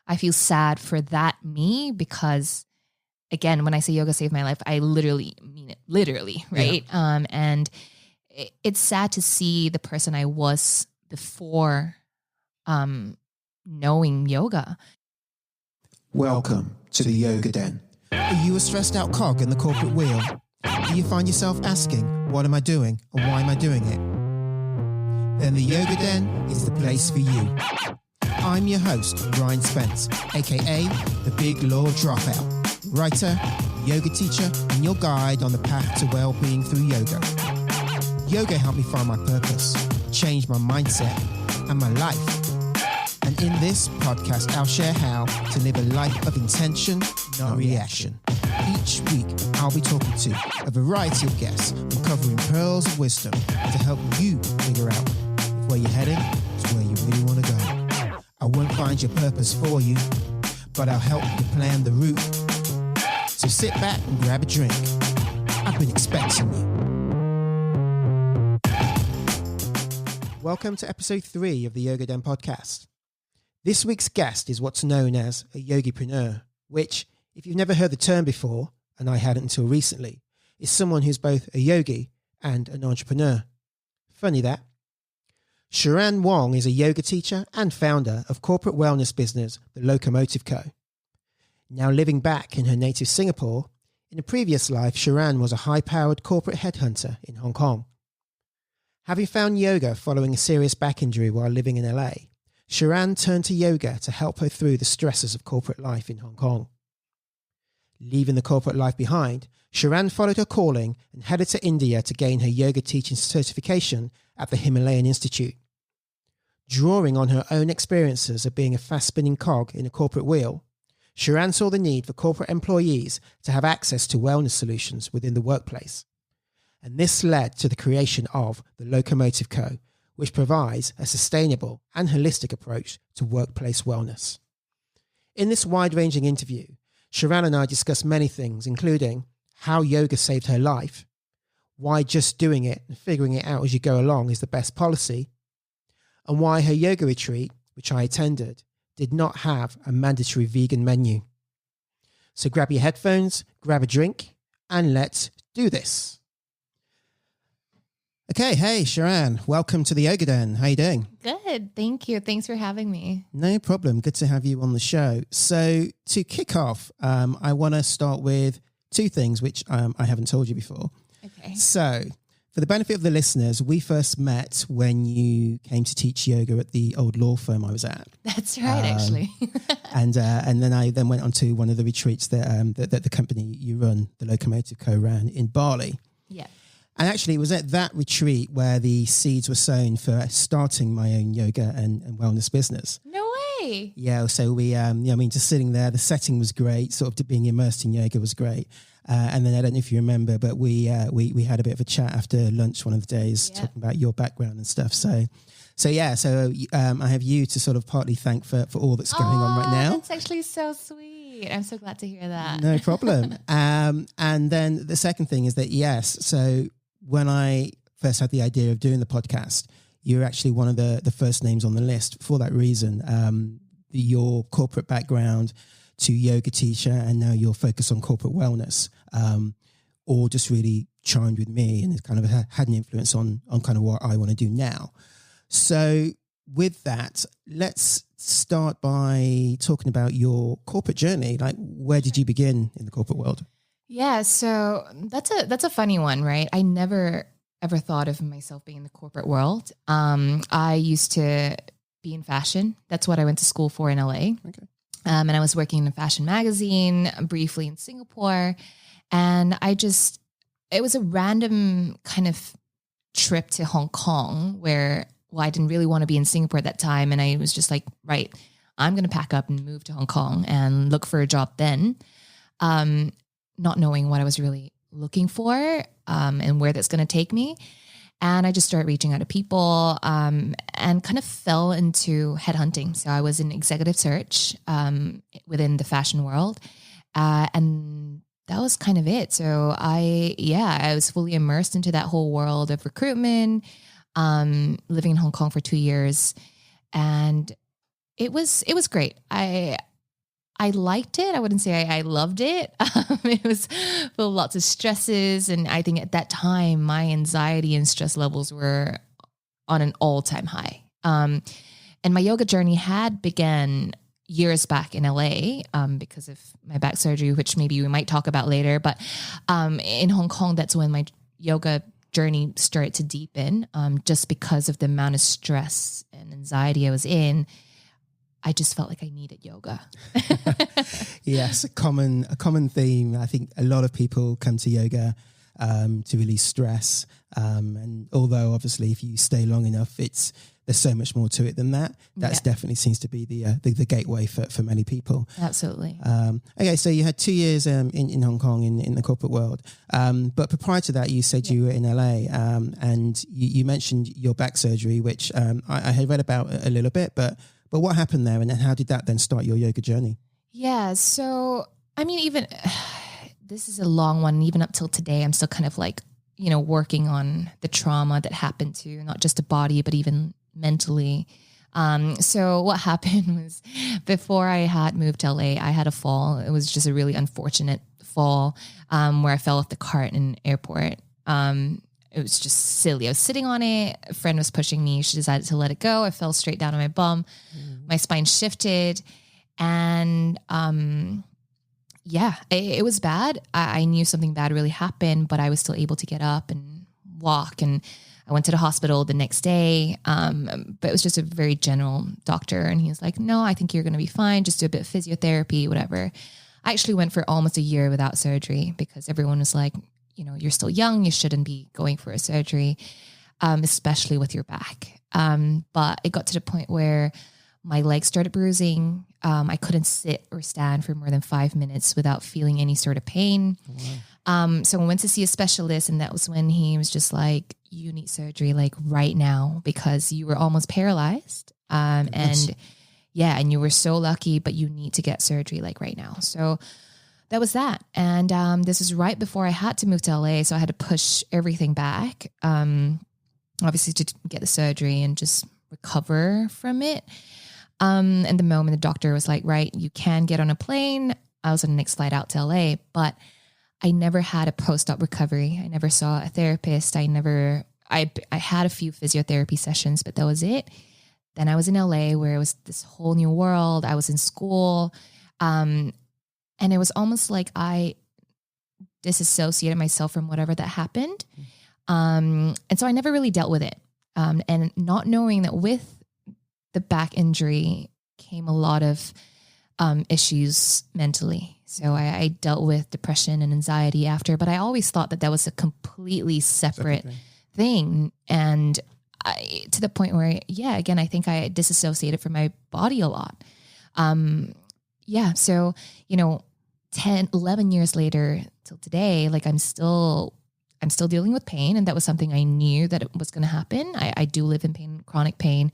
I feel sad for that me because, again, when I say yoga saved my life, I literally mean it, literally, right? Yeah. And it's sad to see the person I was before knowing yoga. Welcome to the Yoga Den. Are you a stressed out cog in the corporate wheel? Do you find yourself asking, what am I doing and why am I doing it? Then the Yoga Den is the place for you. I'm your host, Ryan Spence, aka the Big Law Dropout, writer, yoga teacher, and your guide on the path to well-being through yoga. Yoga helped me find my purpose, change my mindset, and my life. And in this podcast, I'll share how to live a life of intention, not reaction. Each week, I'll be talking to a variety of guests, uncovering pearls of wisdom to help you figure out if where you're heading is where you really want to go. I won't find your purpose for you, but I'll help you plan the route. So sit back and grab a drink. I've been expecting you. Welcome to episode 3 of the Yoga Den podcast. This week's guest is what's known as a yogipreneur, which, if you've never heard the term before, and I hadn't until recently, is someone who's both a yogi and an entrepreneur. Funny that. Sheranne Wong is a yoga teacher and founder of corporate wellness business, the Locomotive Co. Now living back in her native Singapore, in a previous life, Sheranne was a high-powered corporate headhunter in Hong Kong. Having found yoga following a serious back injury while living in LA, Sheranne turned to yoga to help her through the stresses of corporate life in Hong Kong. Leaving the corporate life behind, Sheranne followed her calling and headed to India to gain her yoga teaching certification at the Himalayan Institute. Drawing on her own experiences of being a fast-spinning cog in a corporate wheel, Sheranne saw the need for corporate employees to have access to wellness solutions within the workplace. And this led to the creation of the Locomotive Co, which provides a sustainable and holistic approach to workplace wellness. In this wide-ranging interview, Sheranne and I discuss many things, including how yoga saved her life, why just doing it and figuring it out as you go along is the best policy, and why her yoga retreat, which I attended, did not have a mandatory vegan menu. So grab your headphones, grab a drink, and let's do this. Okay, hey, Sheranne, welcome to the Yoga Den. How you doing? Good, thank you. Thanks for having me. No problem. Good to have you on the show. So to kick off, I want to start with 2 things, which I haven't told you before. Okay. So for the benefit of the listeners, we first met when you came to teach yoga at the old law firm I was at. That's right, actually. and then I went on to one of the retreats that the company you run, the Locomotive Co, ran in Bali. Yeah. And actually, it was at that retreat where the seeds were sown for starting my own yoga and wellness business. No way. Yeah, so we, just sitting there, the setting was great, sort of being immersed in yoga was great. And then I don't know if you remember, but we had a bit of a chat after lunch one of the days, talking about your background and stuff. So I have you to sort of partly thank for all that's going on right now. That's actually so sweet. I'm so glad to hear that. No problem. And then the second thing is that, yes, so when I first had the idea of doing the podcast, you're actually one of the first names on the list for that reason. Your corporate background to yoga teacher and now your focus on corporate wellness, all just really chimed with me and it kind of had an influence on kind of what I want to do now. So with that, let's start by talking about your corporate journey. Like, where did you begin in the corporate world? Yeah, so that's a funny one, right? I never ever thought of myself being in the corporate world. I used to be in fashion. That's what I went to school for in LA. Okay. And I was working in a fashion magazine briefly in Singapore. And it was a random kind of trip to Hong Kong where, I didn't really want to be in Singapore at that time. And I was just like, right, I'm going to pack up and move to Hong Kong and look for a job then. Not knowing what I was really looking for and where that's going to take me. And I just started reaching out to people and kind of fell into headhunting. So I was in executive search within the fashion world. And that was kind of it. So I was fully immersed into that whole world of recruitment, living in Hong Kong for 2 years. And it was great. I I liked it. I wouldn't say I loved it. It was full of lots of stresses. And I think at that time, my anxiety and stress levels were on an all-time high. And my yoga journey had begun years back in LA because of my back surgery, which maybe we might talk about later. But in Hong Kong, that's when my yoga journey started to deepen, just because of the amount of stress and anxiety I was in. I just felt like I needed yoga. Yes, a common theme. I think a lot of people come to yoga to release stress. And although obviously if you stay long enough, there's so much more to it than that. That's definitely seems to be the gateway for many people. Absolutely. Okay, so you had 2 years in Hong Kong in the corporate world. But prior to that, you said you were in LA, and you mentioned your back surgery, which I had read about a little bit, but what happened there, and then how did that then start your yoga journey? Yeah, so I mean, even this is a long one. Even up till today, I'm still kind of like, working on the trauma that happened to not just the body, but even mentally. So what happened was, before I had moved to LA, I had a fall. It was just a really unfortunate fall where I fell off the cart in an airport. It was just silly. I was sitting on it. A friend was pushing me. She decided to let it go. I fell straight down on my bum. My spine shifted. And it was bad. I knew something bad really happened, but I was still able to get up and walk. And I went to the hospital the next day. But it was just a very general doctor. And he was like, no, I think you're going to be fine. Just do a bit of physiotherapy, whatever. I actually went for almost a year without surgery because everyone was like, you're still young. You shouldn't be going for a surgery, especially with your back. But it got to the point where my legs started bruising. I couldn't sit or stand for more than 5 minutes without feeling any sort of pain. Wow. So I went to see a specialist, and that was when he was just like, you need surgery like right now because you were almost paralyzed. And you were so lucky, but you need to get surgery like right now. So that was that. And this was right before I had to move to LA. So I had to push everything back, obviously to get the surgery and just recover from it. And the moment the doctor was like, right, you can get on a plane. I was on the next flight out to LA, but I never had a post-op recovery. I never saw a therapist. I had a few physiotherapy sessions, but that was it. Then I was in LA where it was this whole new world. I was in school. And it was almost like I disassociated myself from whatever that happened. And so I never really dealt with it. And not knowing that with the back injury came a lot of issues mentally. So I dealt with depression and anxiety after, but I always thought that was a completely separate thing. And to the point where, again, I think I disassociated from my body a lot. So, 10, 11 years later till today, like I'm still dealing with pain. And that was something I knew that it was going to happen. I do live in pain, chronic pain,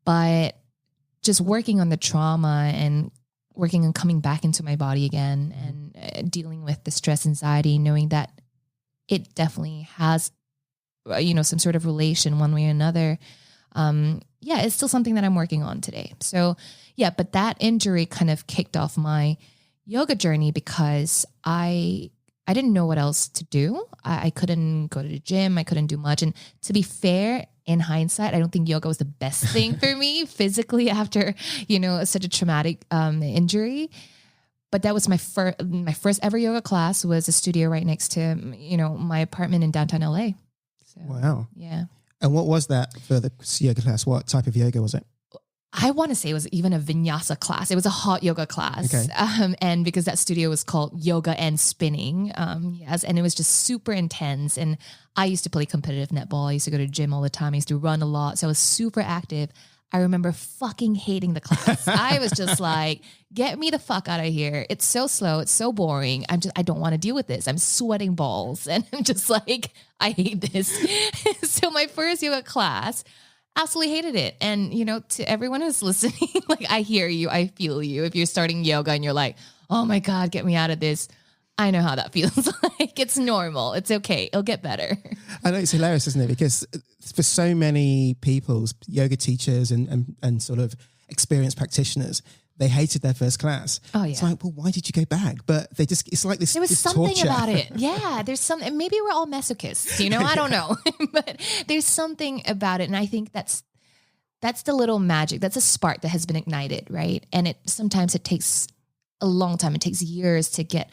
but just working on the trauma and working on coming back into my body again and dealing with the stress, anxiety, knowing that it definitely has, some sort of relation one way or another. It's still something that I'm working on today. So but that injury kind of kicked off my yoga journey because I didn't know what else to do. I couldn't go to the gym. I couldn't do much. And to be fair, in hindsight, I don't think yoga was the best thing for me physically after, such a traumatic injury. But that was my first ever yoga class was a studio right next to, my apartment in downtown LA. So, wow. Yeah. And what was that for the yoga class? What type of yoga was it? I want to say it was even a vinyasa class. It was a hot yoga class. Okay. And because that studio was called Yoga and Spinning. And it was just super intense. And I used to play competitive netball. I used to go to the gym all the time. I used to run a lot. So I was super active. I remember fucking hating the class. I was just like, get me the fuck out of here. It's so slow. It's so boring. I don't want to deal with this. I'm sweating balls. And I'm just like, I hate this. So my first yoga class, absolutely hated it. And, to everyone who's listening, like I hear you, I feel you. If you're starting yoga and you're like, oh my God, get me out of this. I know how that feels like. It's normal. It's okay. It'll get better. I know it's hilarious, isn't it? Because for so many people, yoga teachers and sort of experienced practitioners, they hated their first class. Oh, yeah. It's like, well, why did you go back? But it's like this. There was this something torture. about it. Yeah, there's some. Maybe we're all masochists, I don't know, but there's something about it, and I think that's the little magic. That's a spark that has been ignited, right? And sometimes it takes a long time. It takes years to get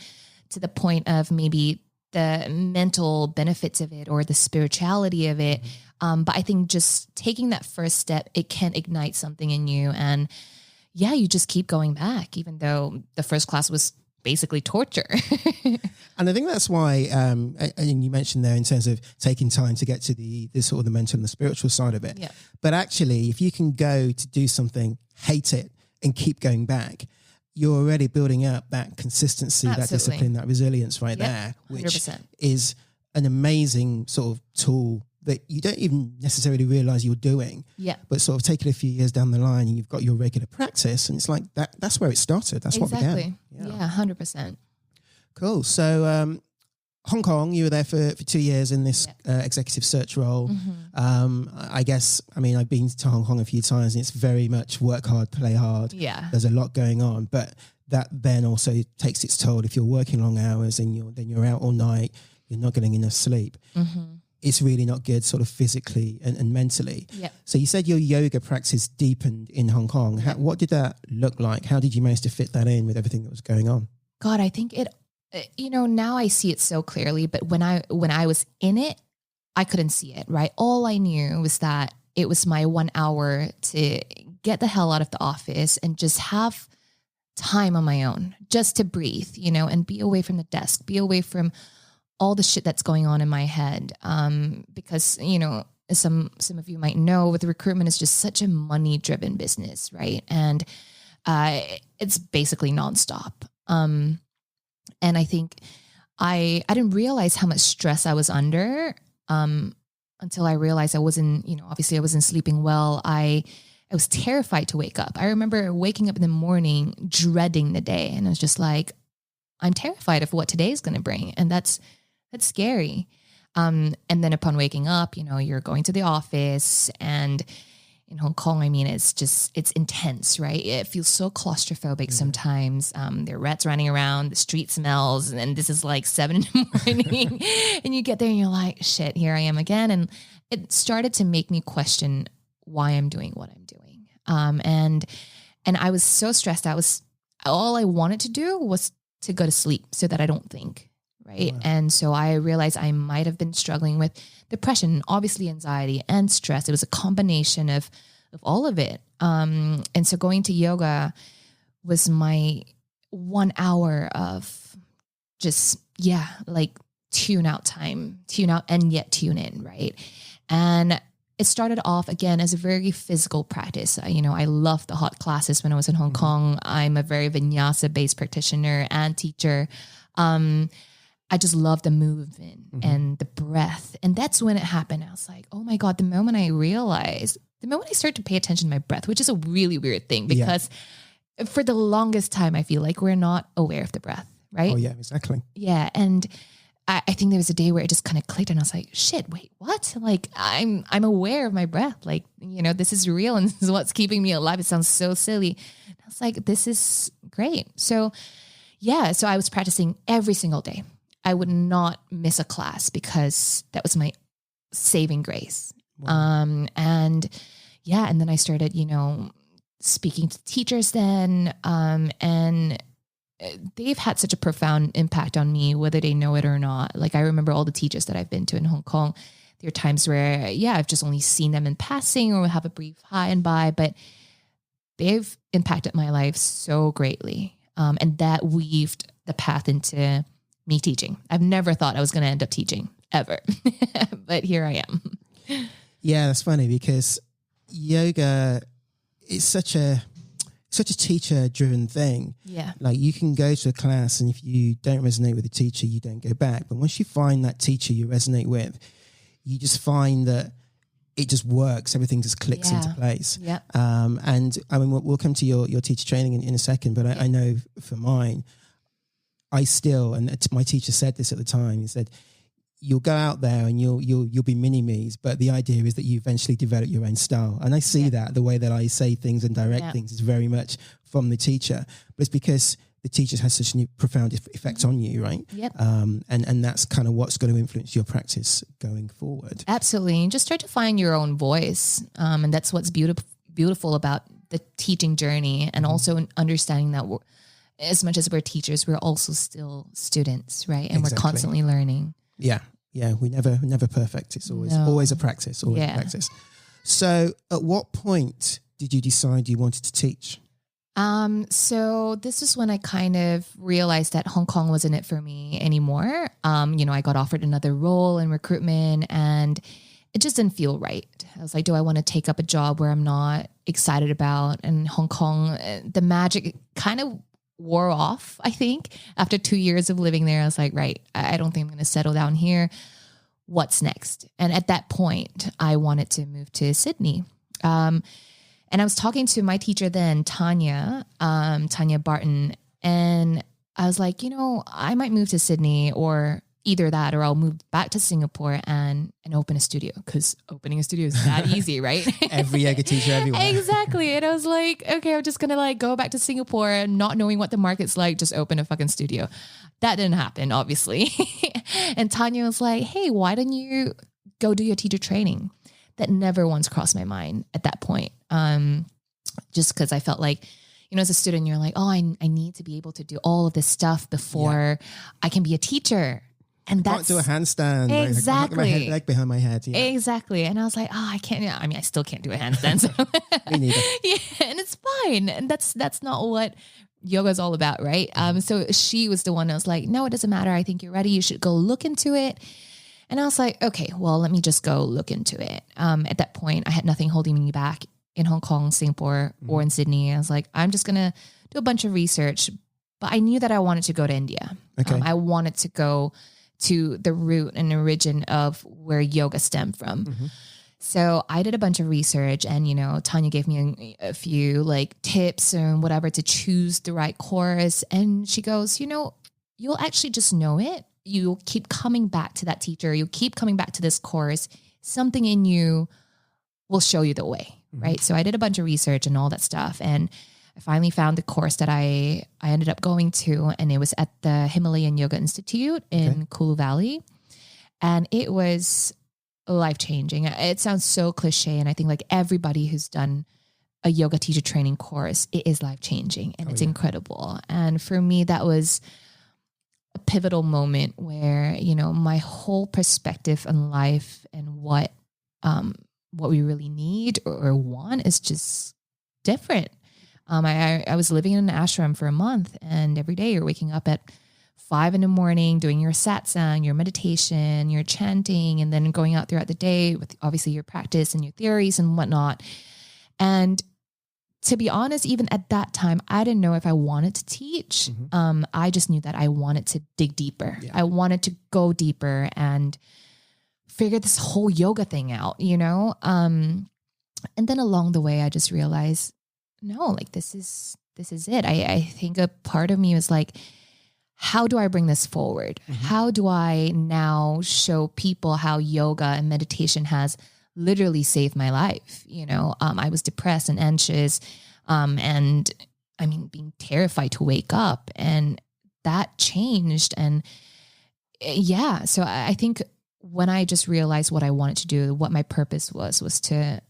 to the point of maybe the mental benefits of it or the spirituality of it. But I think just taking that first step, it can ignite something in you. And yeah, you just keep going back, even though the first class was basically torture. And I think that's why, and you mentioned there in terms of taking time to get to the sort of the mental and the spiritual side of it. Yeah. But actually, if you can go to do something, hate it, and keep going back, you're already building up that consistency, Absolutely. that discipline, that resilience right there, which 100%. Is an amazing sort of tool that you don't even necessarily realize you're doing. Yeah. But sort of take it a few years down the line and you've got your regular practice, and it's like that's where it started. That's exactly. what began. Yeah, 100%. Cool. So Hong Kong, you were there for 2 years in this executive search role. I guess, I mean, I've been to Hong Kong a few times and it's very much work hard, play hard. Yeah. There's a lot going on, but that then also takes its toll if you're working long hours and you're out all night, you're not getting enough sleep. It's really not good sort of physically and mentally. Yeah. So you said your yoga practice deepened in Hong Kong. What did that look like? How did you manage to fit that in with everything that was going on? God, I think now I see it so clearly, but when I was in it, I couldn't see it, right? All I knew was that it was my 1 hour to get the hell out of the office and just have time on my own, just to breathe, and be away from the desk, be away from all the shit that's going on in my head. Because, some of you might know, with recruitment, it's just such a money-driven business, right? And it's basically nonstop. And I think I didn't realize how much stress I was under until I realized I wasn't, obviously I wasn't sleeping well. I was terrified to wake up. I remember waking up in the morning, dreading the day. And I was just like, I'm terrified of what today is going to bring. And that's scary. And then upon waking up, you're going to the office, and in Hong Kong, I mean, it's intense, right? It feels so claustrophobic sometimes. There are rats running around, the street smells, and this is like 7 a.m. and you get there and you're like, shit, here I am again. And it started to make me question why I'm doing what I'm doing. And I was so stressed. All I wanted to do was to go to sleep so that I don't think. Right. Wow. And so I realized I might have been struggling with depression, obviously anxiety and stress. It was a combination of all of it. And so going to yoga was my 1 hour of just, like tune out time, tune out and yet tune in. Right. And it started off again as a very physical practice. I loved the hot classes when I was in Hong Kong. I'm a very vinyasa based practitioner and teacher. I just love the movement and the breath. And that's when it happened. I was like, oh my God, the moment I started to pay attention to my breath, which is a really weird thing because for the longest time, I feel like we're not aware of the breath, right? Oh yeah, exactly. Yeah. And I think there was a day where it just kind of clicked and I was like, shit, wait, what? Like I'm aware of my breath. Like, this is real and this is what's keeping me alive. It sounds so silly. And I was like, this is great. So so I was practicing every single day. I would not miss a class because that was my saving grace. Wow. And then I started, speaking to teachers then, and they've had such a profound impact on me, whether they know it or not. Like I remember all the teachers that I've been to in Hong Kong. There are times where, I've just only seen them in passing or have a brief hi and bye, but they've impacted my life so greatly. And that weaved the path into me teaching. I've never thought I was going to end up teaching ever, but here I am. Yeah, that's funny because yoga is such a teacher driven thing. Yeah. Like you can go to a class and if you don't resonate with the teacher, you don't go back. But once you find that teacher you resonate with, you just find that it just works. Everything just clicks into place. Yeah. And I mean, we'll come to your teacher training in a second, but I know for mine, and my teacher said this at the time, he said, you'll go out there and you'll be mini-me's, but the idea is that you eventually develop your own style. And I see that the way that I say things and direct things is very much from the teacher, but it's because the teachers has such a profound effect on you, right? Yep. And that's kind of what's going to influence your practice going forward. Absolutely. And just try to find your own voice. And that's what's beautiful about the teaching journey, and also understanding that as much as we're teachers, we're also still students, right? And we're constantly learning. Yeah. Yeah. We never perfect. It's always a practice, a practice. So at what point did you decide you wanted to teach? So this is when I kind of realized that Hong Kong wasn't it for me anymore. I got offered another role in recruitment and it just didn't feel right. I was like, do I want to take up a job where I'm not excited about? And Hong Kong, the magic kind of wore off, I think. After 2 years of living there, I was like, right, I don't think I'm going to settle down here. What's next? And at that point, I wanted to move to Sydney. And I was talking to my teacher then, Tanya Barton, and I was like, I might move to Sydney, or either that, or I'll move back to Singapore and open a studio, because opening a studio is that easy, right? Every yoga teacher everywhere. Exactly. And I was like, okay, I'm just going to go back to Singapore and not knowing what the market's like, just open a fucking studio. That didn't happen, obviously. And Tanya was like, hey, why don't you go do your teacher training? That never once crossed my mind at that point. Just because I felt like, as a student, you're like, oh, I need to be able to do all of this stuff before I can be a teacher. And that's can't do a handstand. Exactly. My leg behind my head. Yeah. Exactly. And I was like, oh, I can't. I mean, I still can't do a handstand. So. Me neither. Yeah, and it's fine. And that's not what yoga is all about, right? So she was the one that was like, no, it doesn't matter. I think you're ready. You should go look into it. And I was like, okay, well, let me just go look into it. At that point, I had nothing holding me back in Hong Kong, Singapore, or in Sydney. I was like, I'm just going to do a bunch of research. But I knew that I wanted to go to India. Okay. I wanted to go to the root and origin of where yoga stemmed from. Mm-hmm. So I did a bunch of research, and, Tanya gave me a few tips and whatever to choose the right course. And she goes, you'll actually just know it. You'll keep coming back to that teacher. You'll keep coming back to this course. Something in you will show you the way, right? So I did a bunch of research and all that stuff. And I finally found the course that I ended up going to, and it was at the Himalayan Yoga Institute in Kulu Valley. And it was life-changing. It sounds so cliche, and I think everybody who's done a yoga teacher training course, it is life-changing, and it's incredible. And for me, that was a pivotal moment where, my whole perspective on life and what we really need or want is just different. I was living in an ashram for a month, and every day you're waking up at 5 a.m, doing your satsang, your meditation, your chanting, and then going out throughout the day with obviously your practice and your theories and whatnot. And to be honest, even at that time, I didn't know if I wanted to teach. Mm-hmm. I just knew that I wanted to dig deeper. Yeah. I wanted to go deeper and figure this whole yoga thing out, And then along the way, I just realized, no, this is it. I think a part of me was like, how do I bring this forward? Mm-hmm. How do I now show people how yoga and meditation has literally saved my life? I was depressed and anxious, and being terrified to wake up, and that changed. And so I think when I just realized what I wanted to do, what my purpose was to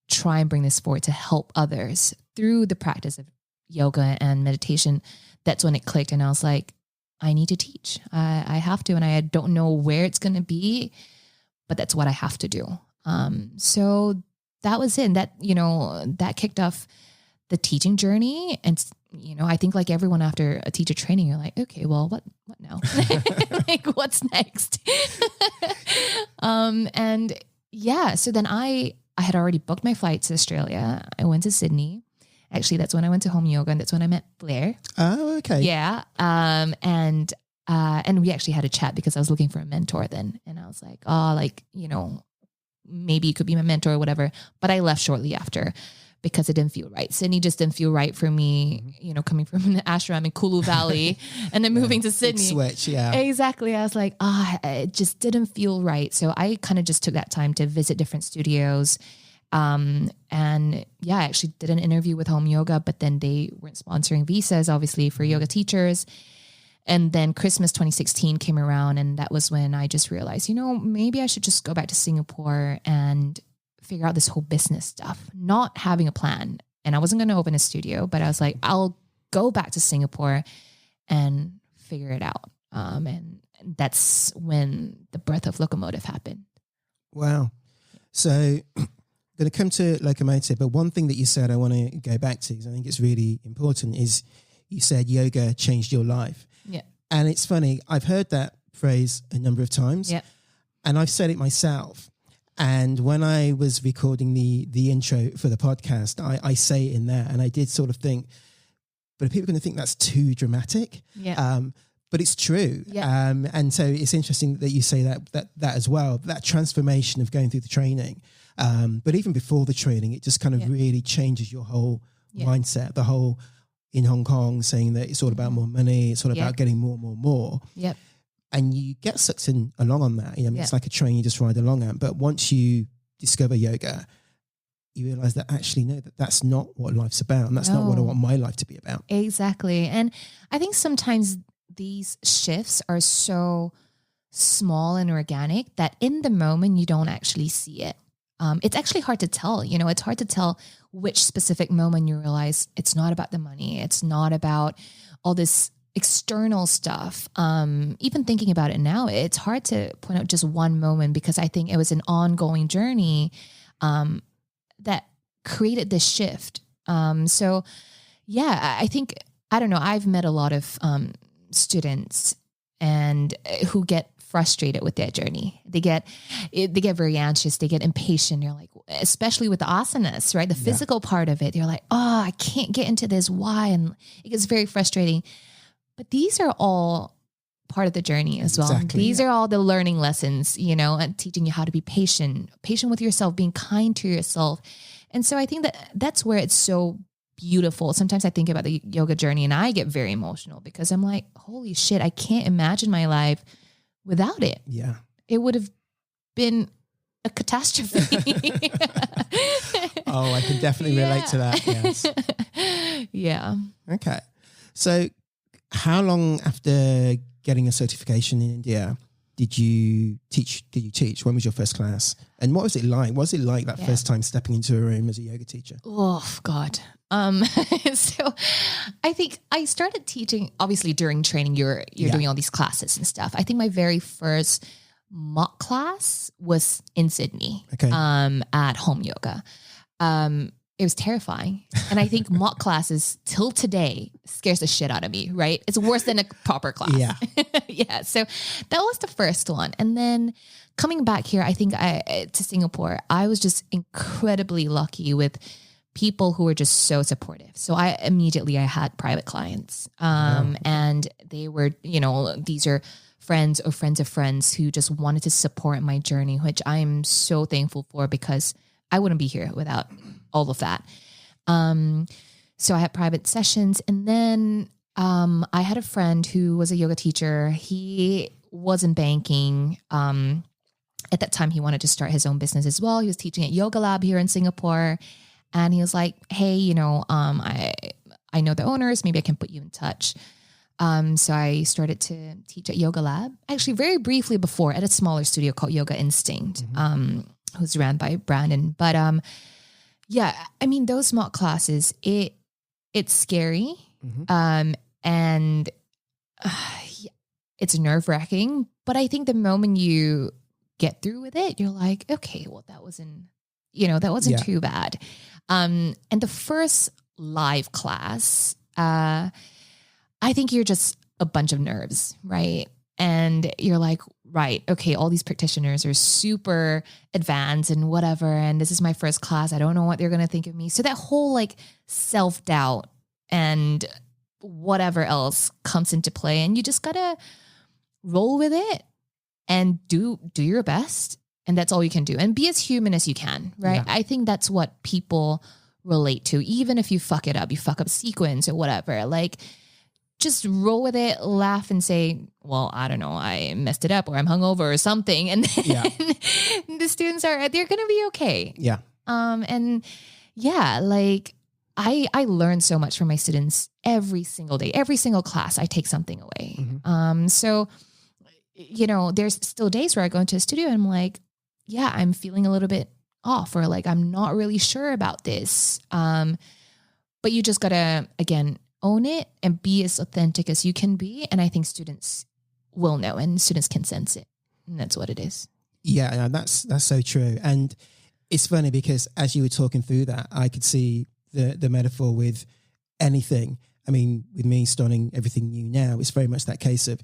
try and bring this forward to help others through the practice of yoga and meditation, that's when it clicked. And I was like, I need to teach. I have to, and I don't know where it's going to be, but that's what I have to do. So that was it. That, that kicked off the teaching journey. And, I think everyone after a teacher training, you're like, okay, well, what now? What's next? So then I had already booked my flight to Australia. I went to Sydney. Actually, that's when I went to home yoga, and that's when I met Blair. Oh, okay. Yeah. And we actually had a chat because I was looking for a mentor then. And I was like, maybe you could be my mentor or whatever. But I left shortly after because it didn't feel right. Sydney just didn't feel right for me, you know, coming from the ashram in Kulu Valley and then moving to Sydney. Big switch, yeah. Exactly. I was like, it just didn't feel right. So I kind of just took that time to visit different studios. And yeah, I actually did an interview with Home Yoga, but then they weren't sponsoring visas, obviously, for yoga teachers. And then Christmas 2016 came around, and that was when I just realized, you know, maybe I should just go back to Singapore and figure out this whole business stuff, not having a plan. And I wasn't going to open a studio, but I was like, I'll go back to Singapore and figure it out. And that's when the birth of Locomotive happened. Wow. So I'm going to come to Locomotive, but one thing that you said I want to go back to, because I think it's really important, is you said yoga changed your life. Yeah. And it's funny, I've heard that phrase a number of times. Yeah. And I've said it myself. And when I was recording the intro for the podcast, I say it in there, and I did sort of think, but are people going to think that's too dramatic? Yeah. But it's true. Yeah. And so it's interesting that you say that as well, that transformation of going through the training. But even before the training, it just kind of really changes your whole mindset, the whole in Hong Kong saying that it's all about more money. It's all about getting more. Yep. And you get sucked in along on that. You know, I mean, it's like a train you just ride along at. But once you discover yoga, you realize that actually, no, that's not what life's about. And that's not what I want my life to be about. Exactly. And I think sometimes these shifts are so small and organic that in the moment you don't actually see it. It's actually hard to tell, you know, it's hard to tell which specific moment you realize it's not about the money. It's not about all this external stuff. Even thinking about it now, it's hard to point out just one moment, because I think it was an ongoing journey that created this shift. So yeah, I think, I don't know, I've met a lot of students and who get frustrated with their journey. They get very anxious. They get impatient. You're like, especially with the asanas, right? The physical part of it. You're like, oh, I can't get into this. Why? And it gets very frustrating. But these are all part of the journey as well. Exactly, These are all the learning lessons, you know, and teaching you how to be patient with yourself, being kind to yourself. And so I think that's where it's so beautiful. Sometimes I think about the yoga journey and I get very emotional because I'm like, holy shit, I can't imagine my life without it. Yeah. It would have been a catastrophe. Oh, I can definitely relate to that. Yes. Yeah. Okay. So how long after getting a certification in India did you teach? When was your first class? And what was it like? What was it like that first time stepping into a room as a yoga teacher? Oh, God. So I think I started teaching, obviously during training, you're doing all these classes and stuff. I think my very first mock class was in Sydney, at Home Yoga. It was terrifying. And I think mock classes till today scares the shit out of me, right? It's worse than a proper class. Yeah. Yeah. So that was the first one. And then coming back here, I think to Singapore, I was just incredibly lucky with people who were just so supportive. So I had private clients, and they were, you know, these are friends or friends of friends who just wanted to support my journey, which I'm so thankful for because I wouldn't be here without all of that. So I had private sessions, and then I had a friend who was a yoga teacher. He was in banking. At that time, he wanted to start his own business as well. He was teaching at Yoga Lab here in Singapore. And he was like, hey, you know, I know the owners, maybe I can put you in touch. So I started to teach at Yoga Lab, actually very briefly before at a smaller studio called Yoga Instinct, who's ran by Brandon. But yeah, I mean, those mock classes, it's scary. And it's nerve-wracking. But I think the moment you get through with it, you're like, okay, well, that wasn't too bad. And the first live class, I think you're just a bunch of nerves, right? And you're like, right, okay, all these practitioners are super advanced and whatever, and this is my first class. I don't know what they're going to think of me. So that whole like self-doubt and whatever else comes into play, and you just got to roll with it and do your best. And that's all you can do. And be as human as you can, right? Yeah. I think that's what people relate to. Even if you fuck it up, you fuck up sequence or whatever, like just roll with it, laugh and say, well, I don't know, I messed it up or I'm hungover or something. And then the students they're going to be okay. Yeah. And yeah, like I learn so much from my students every single day, every single class I take something away. So, you know, there's still days where I go into a studio and I'm like, yeah, I'm feeling a little bit off, or like, I'm not really sure about this. But you just gotta, again, own it and be as authentic as you can be. And I think students will know and students can sense it. And that's what it is. Yeah, that's so true. And it's funny because as you were talking through that, I could see the metaphor with anything. I mean, with me starting everything new now, it's very much that case of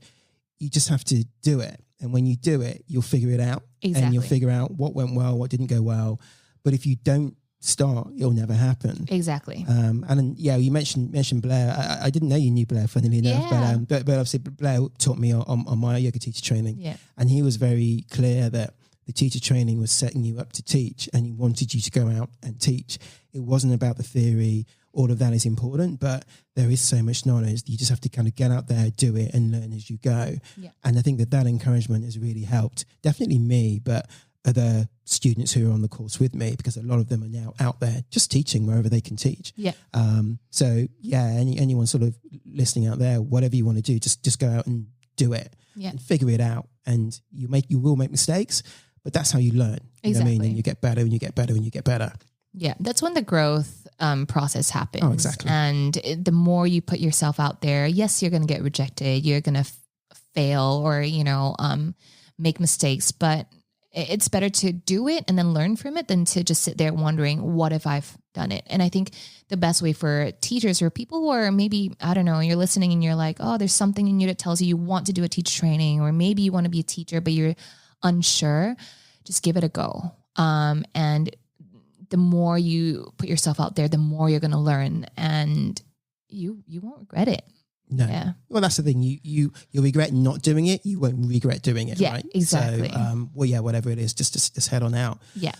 you just have to do it. And when you do it, you'll figure it out. Exactly. And you'll figure out what went well, what didn't go well. But if you don't start, it'll never happen. Exactly. And yeah, you mentioned Blair. I didn't know you knew Blair, funnily enough. Yeah. But obviously Blair taught me on my yoga teacher training. Yeah. And he was very clear that the teacher training was setting you up to teach, and he wanted you to go out and teach. It wasn't about the theory. All of that is important, but there is so much knowledge. You just have to kind of get out there, do it, and learn as you go. Yeah. And I think that encouragement has really helped. Definitely me, but other students who are on the course with me, because a lot of them are now out there just teaching wherever they can teach. Yeah. So yeah, anyone sort of listening out there, whatever you want to do, just go out and do it. Yeah. And figure it out. And you will make mistakes, but that's how you learn. You know what I mean? And you get better and you get better and you get better. Yeah, that's when the growth process happens. Oh, exactly. And the more you put yourself out there, yes, you're going to get rejected. You're going to fail or, you know, make mistakes. But it's better to do it and then learn from it than to just sit there wondering, what if I've done it? And I think the best way for teachers or people who are maybe, I don't know, you're listening and you're like, oh, there's something in you that tells you want to do a teacher training, or maybe you want to be a teacher, but you're unsure, just give it a go. And the more you put yourself out there, the more you're going to learn, and you won't regret it. No. Yeah. Well, that's the thing. You'll regret not doing it. You won't regret doing it. Yeah, right? exactly. So, well, yeah, whatever it is, just head on out. Yeah.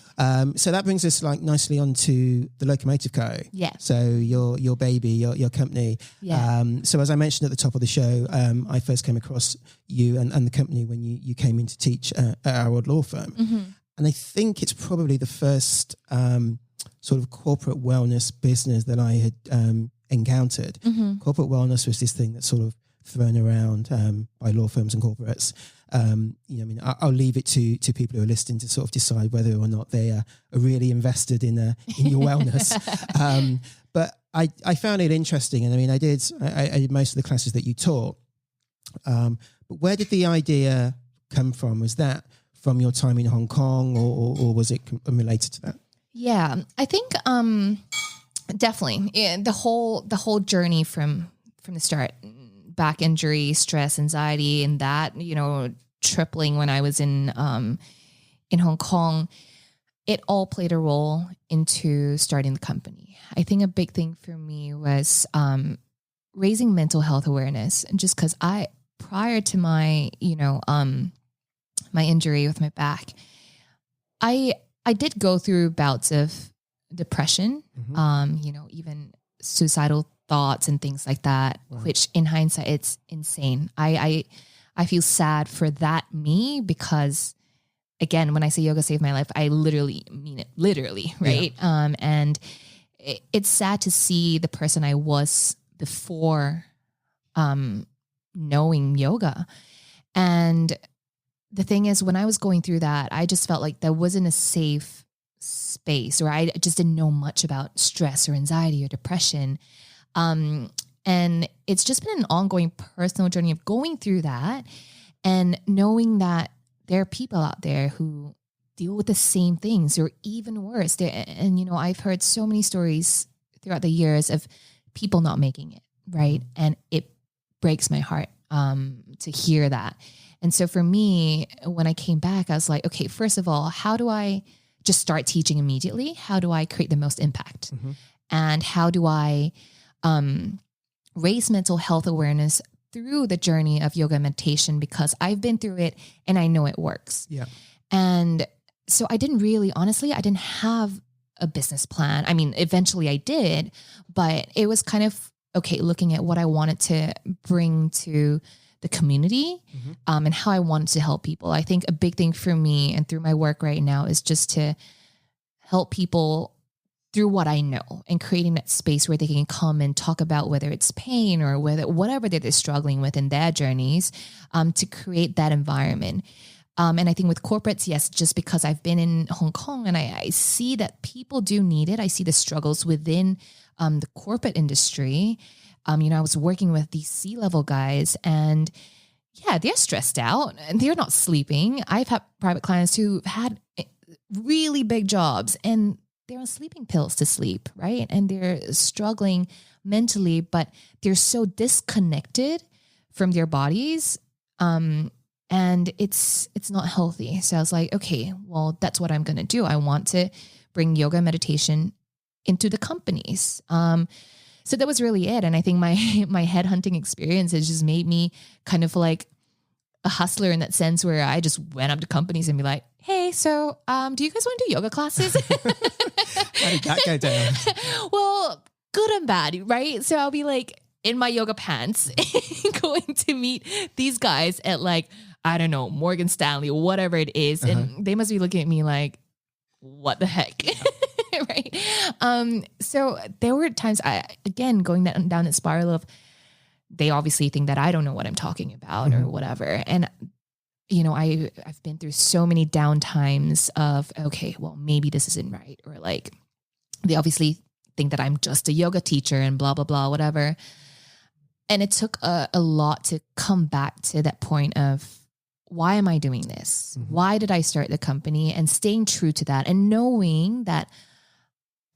So that brings us like nicely onto the Locomotive Co. Yeah. So your baby, your company. Yeah. So as I mentioned at the top of the show, I first came across you and the company when you came in to teach at our old law firm. Mm-hmm. And I think it's probably the first sort of corporate wellness business that I had encountered. Mm-hmm. Corporate wellness was this thing that's sort of thrown around by law firms and corporates. You know, I mean, I'll leave it to people who are listening to sort of decide whether or not they are really invested in your wellness. But I found it interesting, and I mean, I did most of the classes that you taught. But where did the idea come from? Was that from your time in Hong Kong, or was it related to that? Yeah, I think definitely the whole journey from the start, back injury, stress, anxiety, and that, you know, tripling when I was in Hong Kong, it all played a role into starting the company. I think a big thing for me was raising mental health awareness, and just because prior to my, you know, my injury with my back, I did go through bouts of depression, Mm-hmm. you know, even suicidal thoughts and things like that, Wow. which in hindsight, it's insane. I feel sad for that me, because again, when I say yoga saved my life, I literally mean it, literally, right? Yeah. And it's sad to see the person I was before knowing yoga. And the thing is, when I was going through that, I just felt like there wasn't a safe space, or I just didn't know much about stress or anxiety or depression. And it's just been an ongoing personal journey of going through that and knowing that there are people out there who deal with the same things or even worse. And, you know, I've heard so many stories throughout the years of people not making it, right? And it breaks my heart to hear that. And so for me, when I came back, I was like, okay, first of all, how do I just start teaching immediately? How do I create the most impact? Mm-hmm. And how do I raise mental health awareness through the journey of yoga and meditation? Because I've been through it and I know it works. Yeah. And so I didn't really, honestly, I didn't have a business plan. I mean, eventually I did, but it was kind of, okay, looking at what I wanted to bring to the community, and how I wanted to help people. I think a big thing for me and through my work right now is just to help people through what I know and creating that space where they can come and talk about whether it's pain or whatever that they're struggling with in their journeys, to create that environment. And I think with corporates, yes, just because I've been in Hong Kong and I see that people do need it. I see the struggles within the corporate industry. I was working with these C-level guys and yeah, they're stressed out and they're not sleeping. I've had private clients who had really big jobs and they're on sleeping pills to sleep, right? And they're struggling mentally, but they're so disconnected from their bodies. And it's not healthy. So I was like, okay, well, that's what I'm going to do. I want to bring yoga and meditation into the companies. So that was really it. And I think my headhunting experience has just made me kind of like a hustler in that sense where I just went up to companies and be like, hey, so do you guys want to do yoga classes? How did that go down? Well, good and bad, right? So I'll be like in my yoga pants going to meet these guys at like, I don't know, Morgan Stanley or whatever it is. And they must be looking at me like, what the heck? Right. So there were times going down that spiral of they obviously think that I don't know what I'm talking about or whatever. And, I've been through so many down times of, okay, well, maybe this isn't right. Or like, they obviously think that I'm just a yoga teacher and blah, blah, blah, whatever. And it took a lot to come back to that point of, why am I doing this? Why did I start the company? And staying true to that and knowing that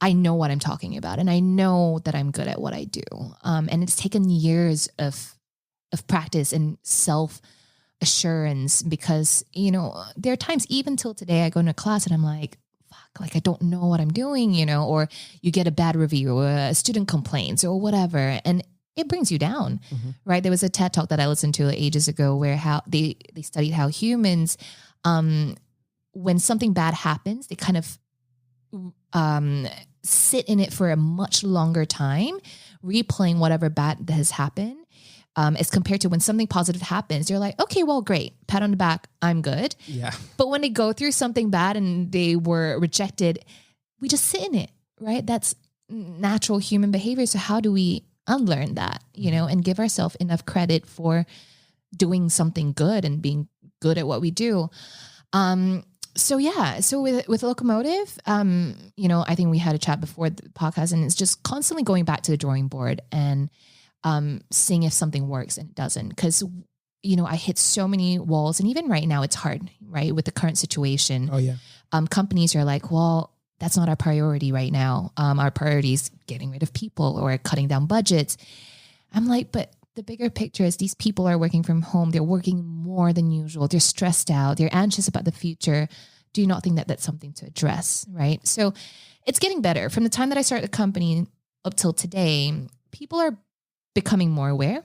I know what I'm talking about and I know that I'm good at what I do. And it's taken years of practice and self-assurance because, there are times even till today I go into class and I'm like, fuck, like I don't know what I'm doing, or you get a bad review or a student complains or whatever. And it brings you down, right? There was a TED talk that I listened to ages ago where how they studied how humans, when something bad happens, they kind of sit in it for a much longer time, replaying whatever bad that has happened, as compared to when something positive happens. You're like, okay, well, great, pat on the back, I'm good. Yeah. But when they go through something bad and they were rejected, we just sit in it, right? That's natural human behavior. So how do we unlearn that, and give ourselves enough credit for doing something good and being good at what we do? So with Locomotive, I think we had a chat before the podcast and it's just constantly going back to the drawing board and seeing if something works and it doesn't. Cause I hit so many walls and even right now it's hard, right? With the current situation. Oh yeah. Companies are like, well, that's not our priority right now. Our priority is getting rid of people or cutting down budgets. I'm like, but the bigger picture is these people are working from home. They're working more than usual. They're stressed out. They're anxious about the future. Do you not think that that's something to address? Right. So it's getting better. From the time that I started the company up till today, people are becoming more aware.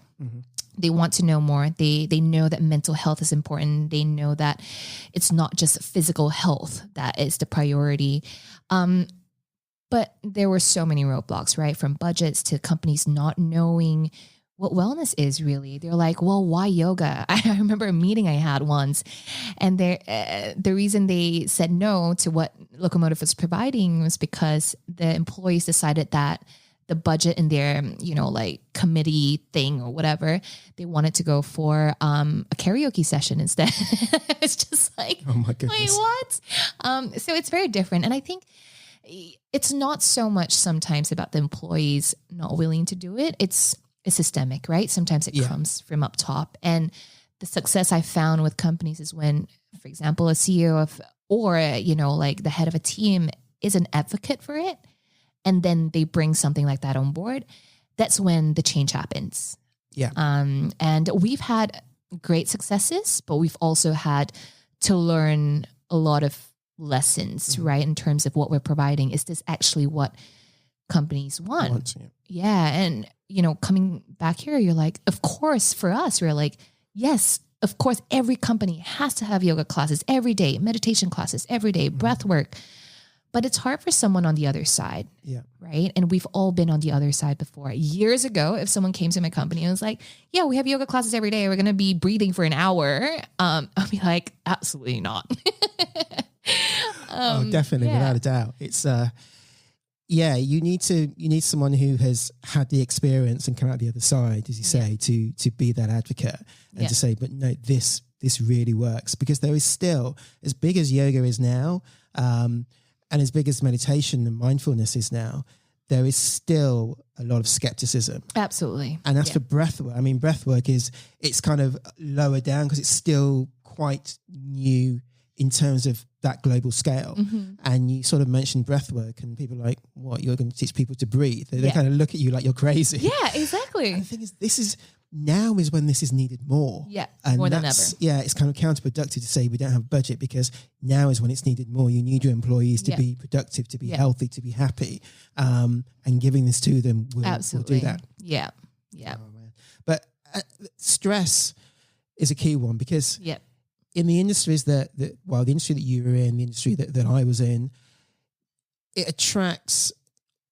They want to know more. They know that mental health is important. They know that it's not just physical health that is the priority. But there were so many roadblocks, right? From budgets to companies not knowing what wellness is really. They're like, well, why yoga? I remember a meeting I had once and the reason they said no to what Locomotive was providing was because the employees decided that the budget in their, like committee thing or whatever, they wanted to go for a karaoke session instead. It's just like, oh my goodness. Wait, what? So it's very different. And I think it's not so much sometimes about the employees not willing to do it. It's systemic, right? Sometimes it comes from up top. And the success I found with companies is when, for example, a CEO or like the head of a team is an advocate for it. And then they bring something like that on board. That's when the change happens. Yeah. And we've had great successes, but we've also had to learn a lot of lessons, right? In terms of what we're providing. Is this actually what companies want? Yeah. And, coming back here, you're like, of course, for us, we're like, yes, of course, every company has to have yoga classes every day, meditation classes every day, breath work. but it's hard for someone on the other side. Yeah. Right. And we've all been on the other side before. Years ago, if someone came to my company and was like, yeah, we have yoga classes every day, we're going to be breathing for an hour, I'll be like, absolutely not. Definitely, without a doubt. It's you need someone who has had the experience and come out the other side, as you say, to be that advocate and to say, but no, this really works, because there is still, as big as yoga is now, and as big as meditation and mindfulness is now, there is still a lot of skepticism. Absolutely. And as for breath work, I mean, breath work it's kind of lower down because it's still quite new in terms of that global scale. Mm-hmm. And you sort of mentioned breath work and people are like, what, you're going to teach people to breathe? They kind of look at you like you're crazy. Yeah, exactly. And the thing is, now is when this is needed more. Yeah, and more than ever. Yeah, it's kind of counterproductive to say we don't have a budget, because now is when it's needed more. You need your employees to be productive, to be healthy, to be happy. And giving this to them will do that. Yeah, yeah. Oh, man. But stress is a key one, because in the industries the industry that you were in, the industry that I was in, it attracts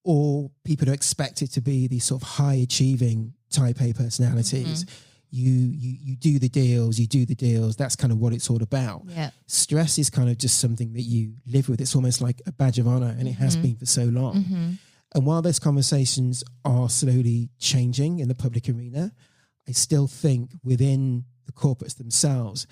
all people who expect it to be these sort of high achieving type A personalities. Mm-hmm. You do the deals. That's kind of what it's all about. Yeah. Stress is kind of just something that you live with. It's almost like a badge of honor, and it has been for so long. Mm-hmm. And while those conversations are slowly changing in the public arena, I still think within the corporates themselves,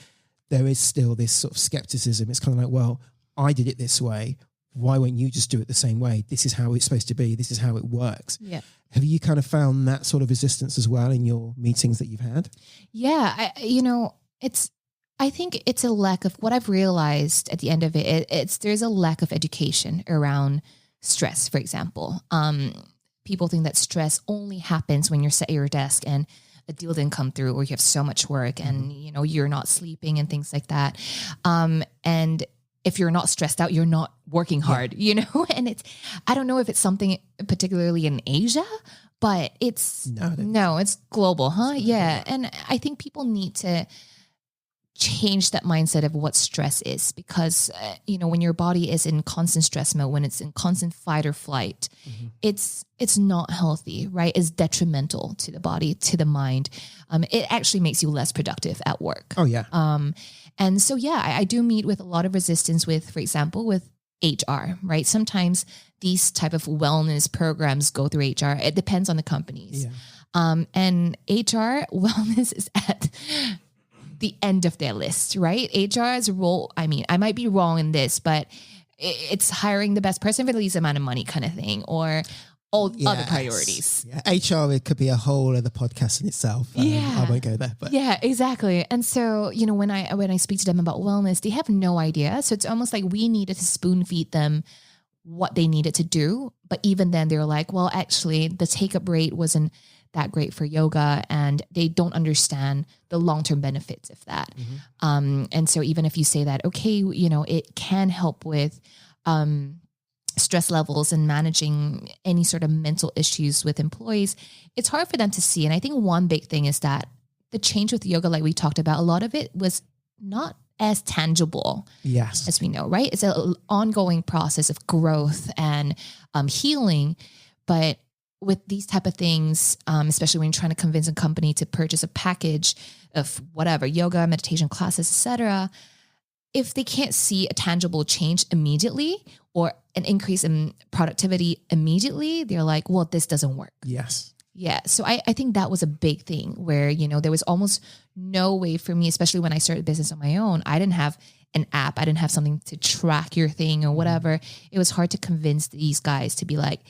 there is still this sort of skepticism. It's kind of like, well, I did it this way. Why won't you just do it the same way? This is how it's supposed to be. This is how it works. Yeah. Have you kind of found that sort of resistance as well in your meetings that you've had? Yeah. I think it's a lack of, what I've realized at the end of it, there's a lack of education around stress, for example. People think that stress only happens when you're sat at your desk and a deal didn't come through, or you have so much work and, you're not sleeping and things like that. And if you're not stressed out, you're not working hard, and I don't know if it's something particularly in Asia, but it's global, huh? Yeah. And I think people need to change that mindset of what stress is, because, when your body is in constant stress mode, when it's in constant fight or flight, it's not healthy, right? It's detrimental to the body, to the mind. It actually makes you less productive at work. Oh yeah. And so, I do meet with a lot of resistance with, for example, with HR, right? Sometimes these type of wellness programs go through HR. It depends on the companies. Yeah. And HR wellness is at the end of their list, right? HR's role, I mean, I might be wrong in this, but it's hiring the best person for the least amount of money kind of thing, or other priorities. Yeah. HR, it could be a whole other podcast in itself. I won't go there. But yeah, exactly. And so, when I speak to them about wellness, they have no idea. So it's almost like we needed to spoon feed them what they needed to do. But even then they're like, well, actually the take-up rate wasn't that great for yoga, and they don't understand the long-term benefits of that. Mm-hmm. And so even if you say that, okay, it can help with stress levels and managing any sort of mental issues with employees, it's hard for them to see. And I think one big thing is that the change with yoga, like we talked about, a lot of it was not as tangible as we know, right? It's an ongoing process of growth and healing. But with these type of things, especially when you're trying to convince a company to purchase a package of whatever, yoga, meditation classes, etc., if they can't see a tangible change immediately or an increase in productivity immediately, they're like, well, this doesn't work. Yes. Yeah. So I think that was a big thing where, there was almost no way for me, especially when I started business on my own. I didn't have an app. I didn't have something to track your thing or whatever. It was hard to convince these guys to be like,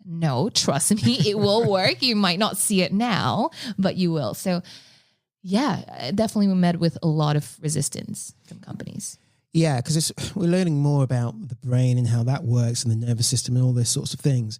no, trust me, it will work. You might not see it now, but you will. So yeah, definitely we met with a lot of resistance from companies. Yeah, because we're learning more about the brain and how that works and the nervous system and all those sorts of things.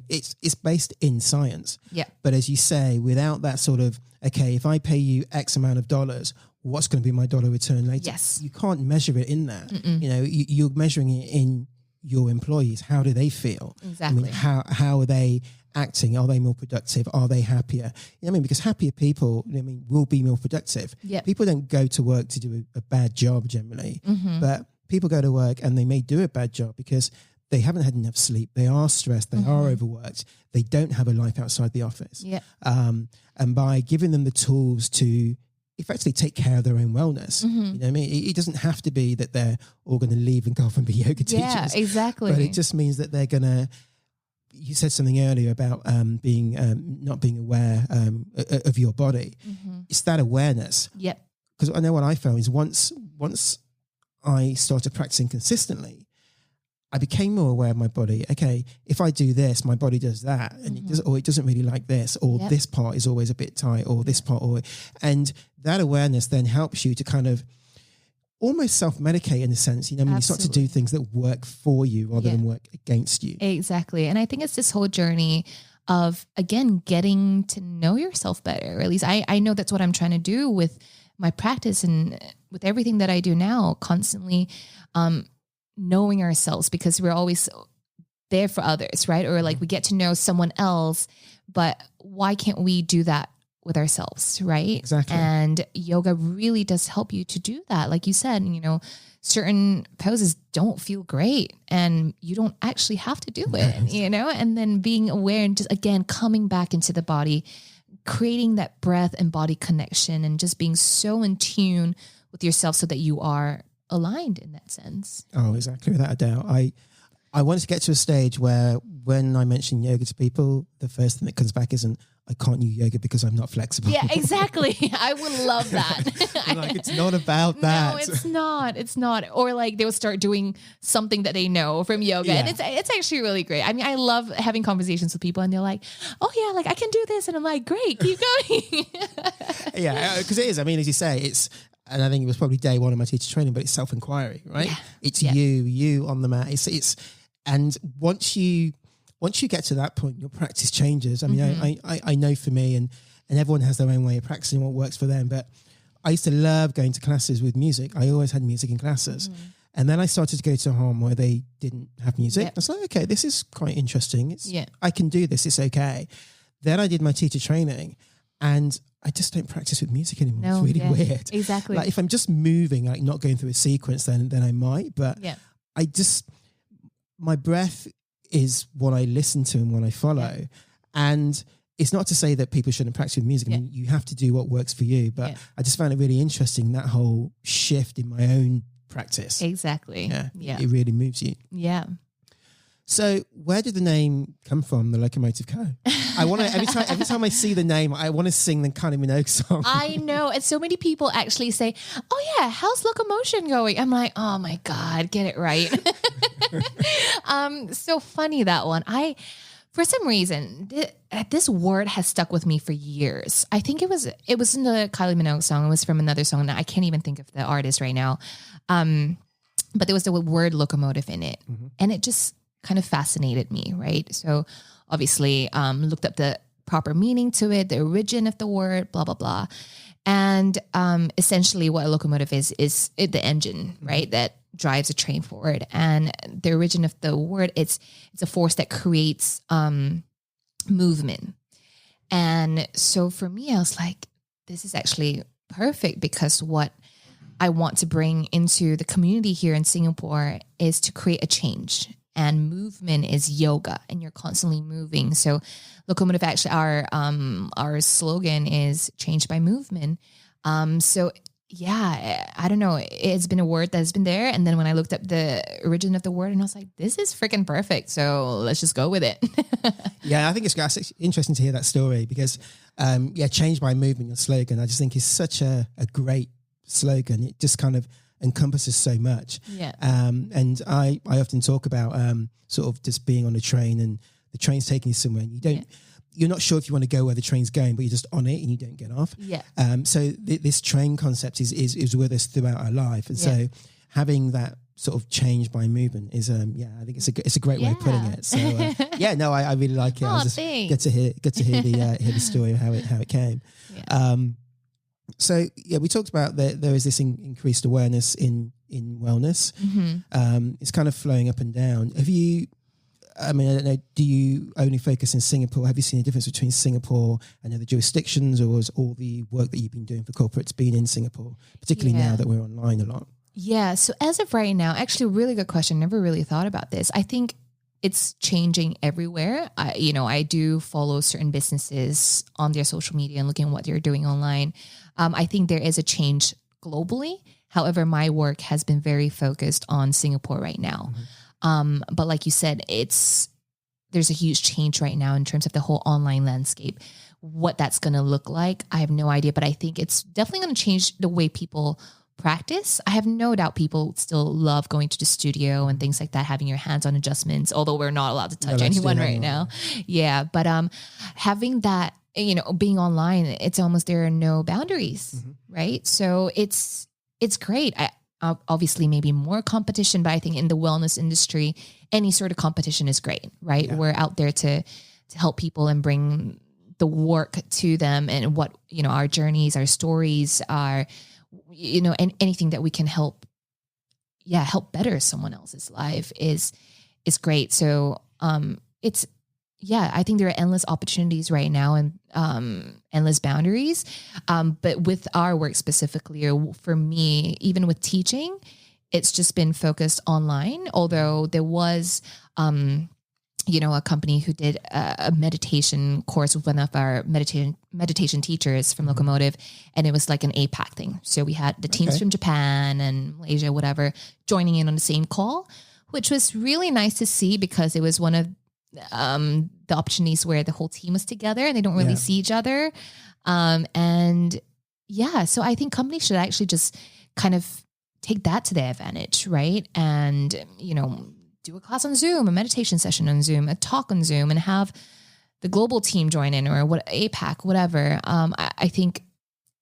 It's based in science. Yeah. But as you say, without that sort of, okay, if I pay you X amount of dollars, what's going to be my dollar return later? Yes. You can't measure it in that. You're measuring it in your employees. How do they feel? Exactly. How are they acting? Are they more productive? Are they happier? Because happier people, will be more productive. Yeah. People don't go to work to do a bad job generally, but people go to work and they may do a bad job because they haven't had enough sleep, they are stressed, they are overworked, they don't have a life outside the office. Yeah. And by giving them the tools to effectively take care of their own wellness, you know what I mean? It doesn't have to be that they're all going to leave and go off and be yoga teachers. Yeah, exactly. But it just means that they're going to, you said something earlier about being not being aware of your body. It's that awareness. Yep. Because I know what I found is once I started practicing consistently, I became more aware of my body. Okay, if I do this, my body does that, and it doesn't really like this, or this part is always a bit tight, or this part always. And that awareness then helps you to kind of almost self-medicate in a sense, you know, when you start to do things that work for you rather than work against you. Exactly. And I think it's this whole journey of, again, getting to know yourself better. Or at least I know that's what I'm trying to do with my practice and with everything that I do now, constantly knowing ourselves, because we're always there for others, right? Or like we get to know someone else, but why can't we do that with ourselves, right? Exactly. And yoga really does help you to do that. Like you said, you know, certain poses don't feel great and you don't actually have to do it, you know? And then being aware and just, again, coming back into the body, creating that breath and body connection and just being so in tune with yourself so that you are aligned in that sense. Oh, exactly. Without a doubt. I want to get to a stage where when I mention yoga to people, the first thing that comes back isn't, I can't do yoga because I'm not flexible. Yeah, exactly. I would love that. Like, it's not about that. No, it's not. It's not. Or like they will start doing something that they know from yoga. Yeah. And it's actually really great. I mean, I love having conversations with people and they're like, oh yeah, like I can do this. And I'm like, great, keep going. Yeah, because it is. I mean, as you say, it's, and I think it was probably day one of my teacher training, but it's self-inquiry, right? Yeah. It's you on the mat. It's, and once you get to that point, your practice changes. I mean, I know for me, and everyone has their own way of practicing what works for them, but I used to love going to classes with music. I always had music in classes. And then I started to go to a home where they didn't have music. I was like, okay, this is quite interesting. I can do this. It's okay. Then I did my teacher training and I just don't practice with music anymore. No, it's really weird. Exactly. Like if I'm just moving, like not going through a sequence, then I might, but my breath is what I listen to and what I follow. And it's not to say that people shouldn't practice with music. I mean, you have to do what works for you. But I just found it really interesting, that whole shift in my own practice. Exactly. Yeah. It really moves you. Yeah. So where did the name come from, the Locomotive Co? I want to, every time I see the name, I want to sing the Kylie Minogue song. I know. And so many people actually say, oh yeah, how's locomotion going? I'm like, oh my God, get it right. So funny, that one. For some reason, this word has stuck with me for years. I think it was in the Kylie Minogue song. It was from another song that I can't even think of the artist right now. But there was the word locomotive in it. And it just kind of fascinated me, right? So obviously looked up the proper meaning to it, the origin of the word, blah, blah, blah. And essentially what a locomotive is the engine, right? That drives a train forward. And the origin of the word, it's a force that creates movement. And so for me, I was like, this is actually perfect, because what I want to bring into the community here in Singapore is to create a change. And movement is yoga, and you're constantly moving. So Locomotive, actually, our slogan is change by movement. So yeah, I don't know. It's been a word that's been there. And then when I looked up the origin of the word, and I was like, this is freaking perfect. So let's just go with it. Yeah, I think it's interesting to hear that story, because change by movement, your slogan, I just think is such a great slogan. It just kind of encompasses so much. Yeah. And I often talk about sort of just being on a train, and the train's taking you somewhere, and you're not sure if you want to go where the train's going, but you're just on it and you don't get off. Yeah. So this train concept is with us throughout our life. And so having that sort of change by movement is, I think it's a great way of putting it. So I really like it. Oh, I was just thanks. get to hear the story of how it came. Yeah. So we talked about that there is this increased awareness in wellness. It's kind of flowing up and down. I don't know, do you only focus in Singapore? Have you seen a difference between Singapore and other jurisdictions, or has all the work that you've been doing for corporates been in Singapore, particularly now that we're online a lot? Yeah. So as of right now, actually, really good question. Never really thought about this. I think it's changing everywhere. I do follow certain businesses on their social media and looking at what they're doing online. I think there is a change globally. However, my work has been very focused on Singapore right now. But like you said, there's a huge change right now in terms of the whole online landscape. What that's going to look like, I have no idea. But I think it's definitely going to change the way people practice. I have no doubt people still love going to the studio and things like that, having your hands on adjustments, although we're not allowed to touch anyone right now. Yeah. But having that, being online, it's almost, there are no boundaries, right? So it's great. Obviously maybe more competition, but I think in the wellness industry, any sort of competition is great, right? Yeah. We're out there to help people and bring the work to them, and what, our journeys, our stories are, and anything that we can help better someone else's life is great. So, I think there are endless opportunities right now and endless boundaries. But with our work specifically, or for me, even with teaching, it's just been focused online. Although there was, a company who did a meditation course with one of our meditation teachers from Locomotive, and it was like an APAC thing. So we had the teams from Japan and Malaysia, whatever, joining in on the same call, which was really nice to see, because it was one of the opportunities where the whole team was together and they don't really see each other. So I think companies should actually just kind of take that to their advantage, right? And, do a class on Zoom, a meditation session on Zoom, a talk on Zoom, and have the global team join in, or APAC, whatever. I think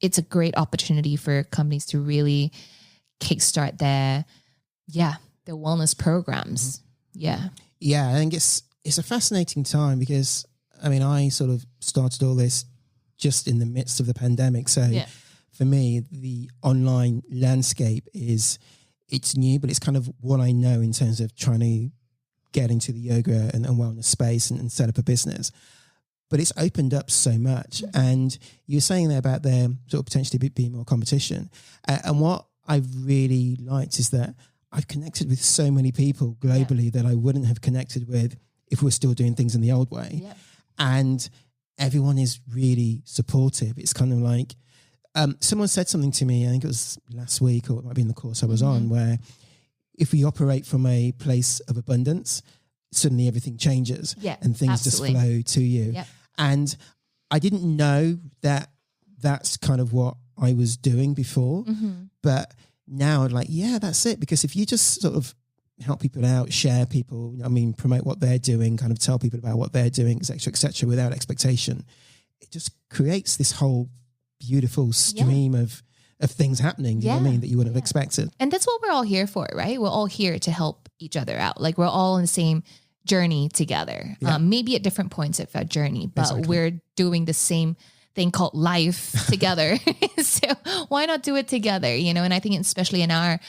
it's a great opportunity for companies to really kickstart their wellness programs. Yeah. Yeah. I think it's a fascinating time, because I sort of started all this just in the midst of the pandemic. So for me, the online landscape it's new, but it's kind of what I know in terms of trying to get into the yoga and wellness space and set up a business. But it's opened up so much. And you were saying there about there sort of potentially being more competition. And what I've really liked is that I've connected with so many people globally that I wouldn't have connected with if we were still doing things in the old way. Yeah. And everyone is really supportive. It's kind of like, someone said something to me, I think it was last week, or it might be in the course I was on, where if we operate from a place of abundance, suddenly everything changes and things just flow to you. Yep. And I didn't know that that's kind of what I was doing before, but now I'm like, that's it. Because if you just sort of help people out, share people, promote what they're doing, kind of tell people about what they're doing, et cetera, without expectation, it just creates this whole beautiful stream of things happening, you know what I mean, that you wouldn't have expected. And that's what we're all here for, right? We're all here to help each other out. Like, we're all in the same journey together, maybe at different points of our journey, but we're doing the same thing called life together. So why not do it together, And I think especially in our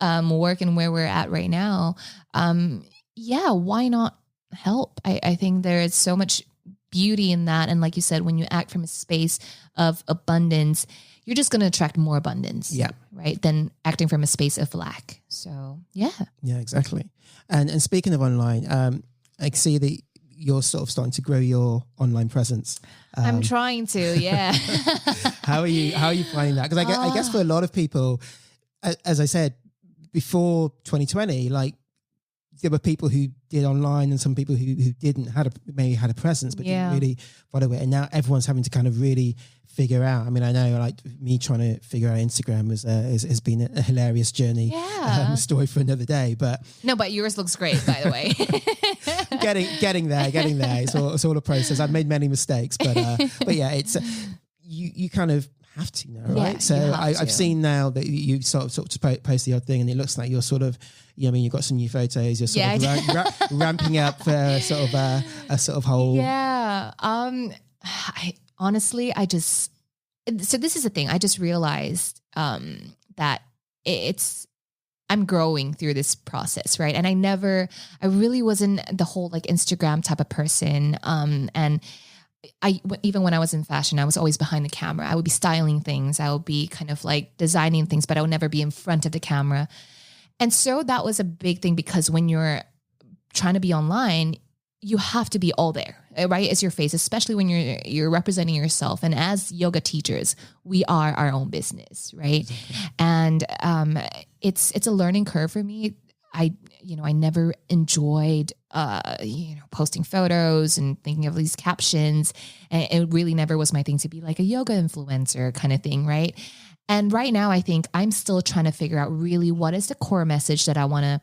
work and where we're at right now, why not help? I think there is so much beauty in that. And like you said, when you act from a space of abundance, you're just going to attract more abundance, right? Than acting from a space of lack. So, yeah, exactly. And speaking of online, I see that you're sort of starting to grow your online presence. I'm trying to, How are you finding that? Because I guess for a lot of people, as I said, before 2020, like, there were people who did online and some people who didn't, maybe had a presence, but didn't really follow it. And now everyone's having to kind of really figure out. I know, like, me trying to figure out Instagram has been a hilarious journey, story for another day. But yours looks great, by the way. getting there. It's all a process. I've made many mistakes, but it's you kind of have to now, right? Yeah, so I've seen now that you sort of post the odd thing, and it looks like you're sort of, you've got some new photos. You're sort of ramping up a sort of whole. Yeah. So this is the thing. I just realized that I'm growing through this process, right? And I really wasn't the whole like Instagram type of person. And even when I was in fashion, I was always behind the camera. I would be styling things. I would be kind of like designing things, but I would never be in front of the camera. And so that was a big thing, because when you're trying to be online, you have to be all there, right? As your face, especially when you're representing yourself. And as yoga teachers, we are our own business, right? Exactly. And it's a learning curve for me. I never enjoyed, posting photos and thinking of these captions. And it really never was my thing to be like a yoga influencer kind of thing, right? And right now, I think I'm still trying to figure out really what is the core message that I want to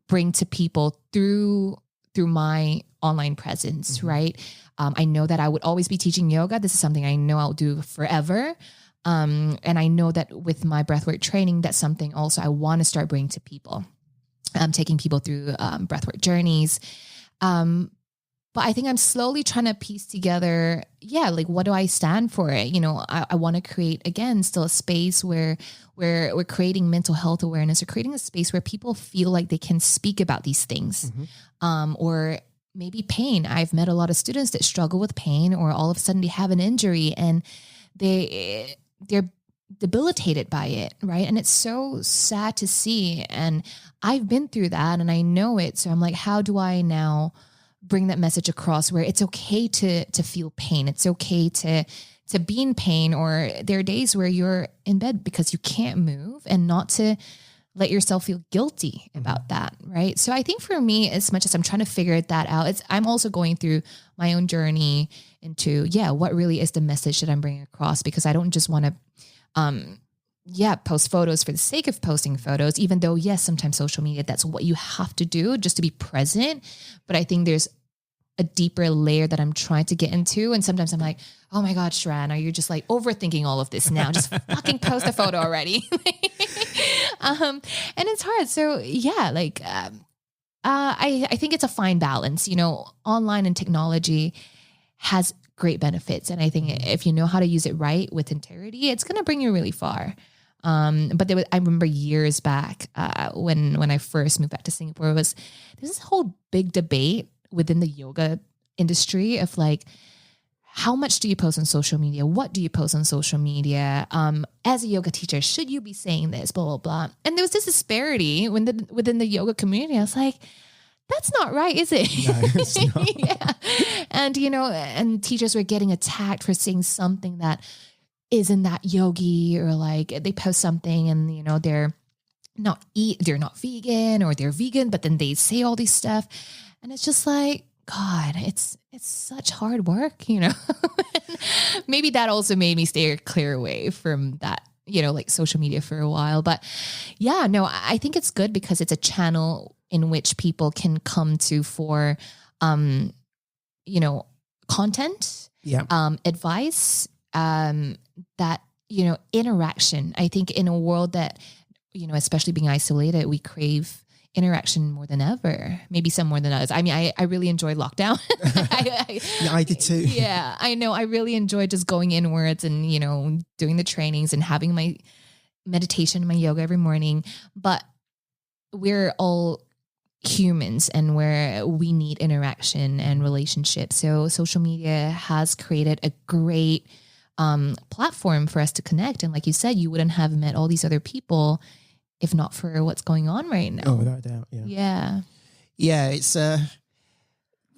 bring to people through my online presence, right? I know that I would always be teaching yoga. This is something I know I'll do forever. And I know that with my breathwork training, that's something also I want to start bringing to people. Taking people through breathwork journeys. But I think I'm slowly trying to piece together, like, what do I stand for? I want to create, again, still a space where we're creating mental health awareness, or creating a space where people feel like they can speak about these things. Or maybe pain. I've met a lot of students that struggle with pain, or all of a sudden they have an injury and they're debilitated by it, right? And it's so sad to see. And I've been through that and I know it. So I'm like, how do I now bring that message across where it's okay to feel pain? It's okay to be in pain, or there are days where you're in bed because you can't move, and not to let yourself feel guilty about that, right? So I think for me, as much as I'm trying to figure that out, I'm also going through my own journey into, what really is the message that I'm bringing across? Because I don't just want to post photos for the sake of posting photos, even though, yes, sometimes social media, that's what you have to do just to be present. But I think there's a deeper layer that I'm trying to get into. And sometimes I'm like, oh my God, Sheranne, are you just like overthinking all of this now? Just fucking post a photo already. And it's hard. So I think it's a fine balance. Online and technology has great benefits. And I think if you know how to use it right with integrity, it's going to bring you really far. But I remember years back when I first moved back to Singapore, there's this whole big debate within the yoga industry of like, how much do you post on social media? What do you post on social media? As a yoga teacher, should you be saying this, blah, blah, blah. And there was this disparity within the yoga community. I was like, that's not right, is it? No, it's not. Yeah. And, and teachers were getting attacked for saying something that isn't that yogi, or like they post something and, they're not vegan, or they're vegan, but then they say all these stuff. And it's just like, God, it's such hard work, Maybe that also made me stay clear away from that, like social media for a while. But I think it's good because it's a channel in which people can come to for, content, advice, that, interaction. I think in a world that, especially being isolated, we crave interaction more than ever, maybe some more than others. I mean, I really enjoyed lockdown. I did too. Yeah, I know. I really enjoyed just going inwards and, doing the trainings and having my meditation, my yoga every morning. But we're all humans and where we need interaction and relationships. So social media has created a great platform for us to connect. And like you said, you wouldn't have met all these other people if not for what's going on right now. Oh, without a doubt. Yeah. Yeah. It's the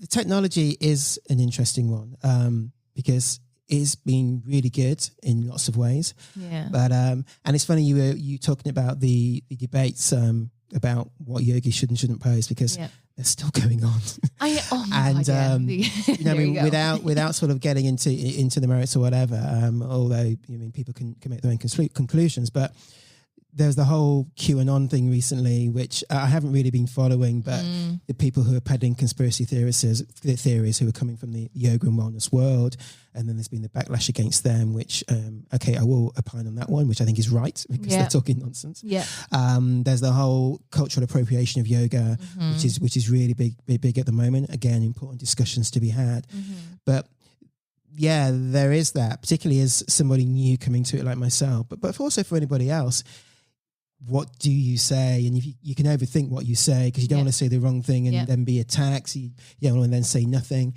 technology is an interesting one because it's been really good in lots of ways. Yeah. But and it's funny you talking about the debates about what yogis should and shouldn't post, because they're still going on. Without sort of getting into the merits or whatever. Although people can make their own conclusions, but there's the whole QAnon thing recently, which I haven't really been following, but the people who are peddling conspiracy theories who are coming from the yoga and wellness world, and then there's been the backlash against them, which, I will opine on that one, which I think is right, because they're talking nonsense. Yeah. There's the whole cultural appropriation of yoga, which is really big at the moment. Again, important discussions to be had. But yeah, there is that, particularly as somebody new coming to it like myself, but also for anybody else. What do you say? And if you can overthink what you say because you don't want to say the wrong thing and then be attacked. So you don't want to then say nothing.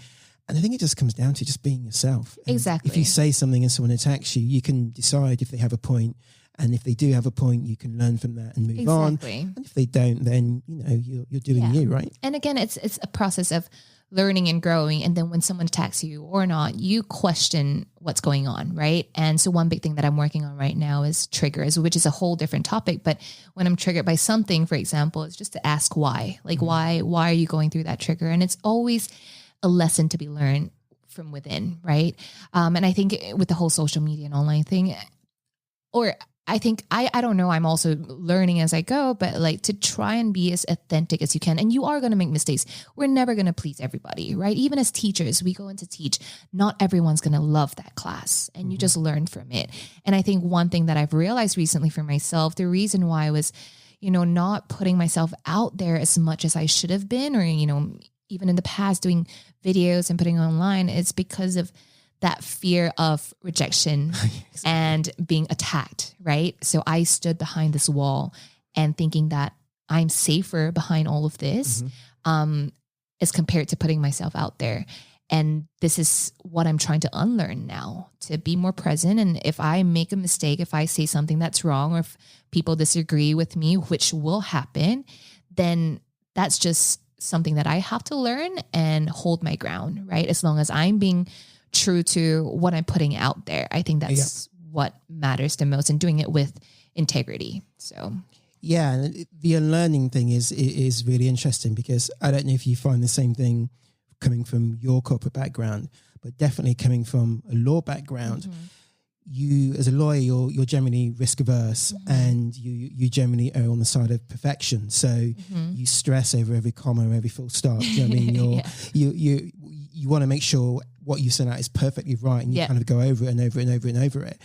And I think it just comes down to just being yourself. And Exactly. if you say something and someone attacks you, you can decide if they have a point. And if they do have a point, you can learn from that and move on. And if they don't, then, you're doing you, right? And again, it's a process of learning and growing. And then when someone attacks you or not, you question what's going on, right? And so one big thing that I'm working on right now is triggers, which is a whole different topic. But when I'm triggered by something, for example, it's just to ask why. Like, why are you going through that trigger? And it's always a lesson to be learned from within, right? And I think with the whole social media and online thing, or I think, I don't know, I'm also learning as I go, but like to try and be as authentic as you can. And you are going to make mistakes. We're never going to please everybody, right? Even as teachers, we go in to teach, not everyone's going to love that class, and you just learn from it. And I think one thing that I've realized recently for myself, the reason why I was, not putting myself out there as much as I should have been, or, even in the past doing videos and putting online, is because of that fear of rejection and being attacked, right? So I stood behind this wall and thinking that I'm safer behind all of this as compared to putting myself out there. And this is what I'm trying to unlearn now, to be more present. And if I make a mistake, if I say something that's wrong, or if people disagree with me, which will happen, then that's just something that I have to learn and hold my ground, right? As long as I'm being true to what I'm putting out there, I think that's what matters the most, and doing it with integrity. So yeah, and the unlearning thing is really interesting, because I don't know if you find the same thing coming from your corporate background, but definitely coming from a law background. You, as a lawyer, you're generally risk averse, and you generally err on the side of perfection. So you stress over every comma, every full stop. Do you know what I mean? You want to make sure what you send out is perfectly right, and you kind of go over it and over and over and over it.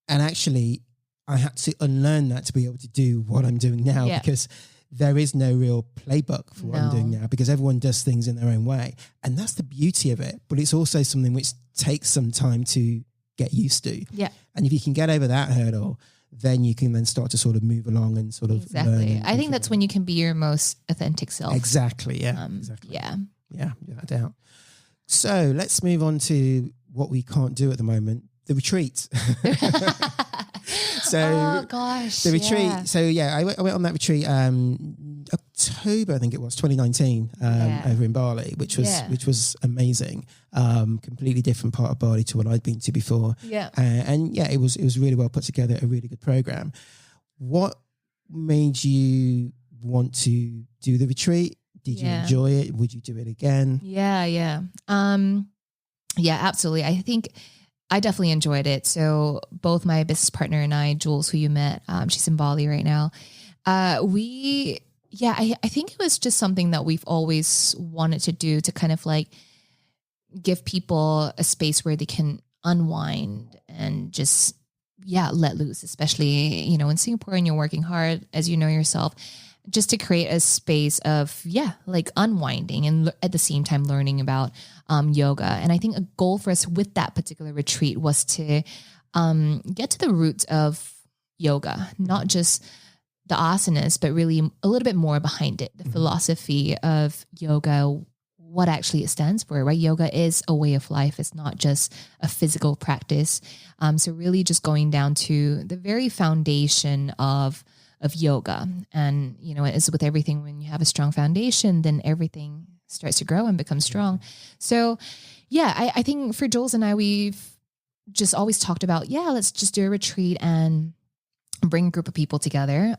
And actually, I had to unlearn that to be able to do what I'm doing now, because there is no real playbook for what I'm doing now, because everyone does things in their own way. And that's the beauty of it. But it's also something which takes some time to get used to. Yeah. And if you can get over that hurdle, then you can then start to sort of move along and sort of learn. I think that's when you can be your most authentic self. Exactly. Yeah. Exactly. Yeah, without doubt. So let's move on to what we can't do at the moment, the retreat. Oh gosh, the retreat. Yeah. So I went on that retreat October, I think it was 2019, over in Bali, which was amazing. Completely different part of Bali to what I'd been to before. Yeah, and it was really well put together, a really good program. What made you want to do the retreat? Did you enjoy it? Would you do it again? Yeah, absolutely. I think I definitely enjoyed it. So both my business partner and I, Jules, who you met, she's in Bali right now. I think it was just something that we've always wanted to do, to kind of like give people a space where they can unwind and just, let loose, especially, in Singapore, and you're working hard, as you know yourself, just to create a space of, like unwinding and at the same time learning about yoga. And I think a goal for us with that particular retreat was to get to the roots of yoga, not just the asanas, but really a little bit more behind it, the philosophy of yoga, what actually it stands for, right? Yoga is a way of life. It's not just a physical practice. So really just going down to the very foundation of yoga. And, as with everything, when you have a strong foundation, then everything starts to grow and become strong. So I think for Jules and I, we've just always talked about, let's just do a retreat and bring a group of people together.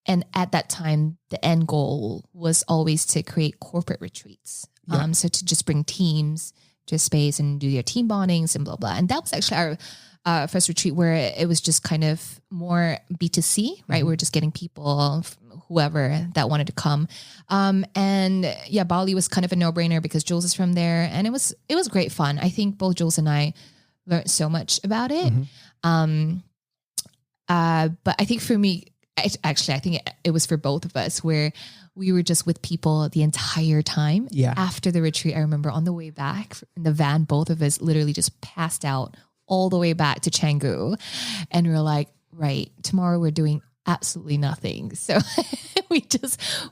And at that time, the end goal was always to create corporate retreats. So to just bring teams to a space and do your team bondings and blah, blah. And that was actually our first retreat, where it was just kind of more B2C, right? We're just getting people, whoever that wanted to come. Bali was kind of a no-brainer because Jules is from there, and it was great fun. I think both Jules and I learned so much about it. But I think for me, I think it was for both of us, where we were just with people the entire time. Yeah. After the retreat, I remember on the way back in the van, both of us literally just passed out all the way back to Canggu. And we were like, right, tomorrow we're doing absolutely nothing. So we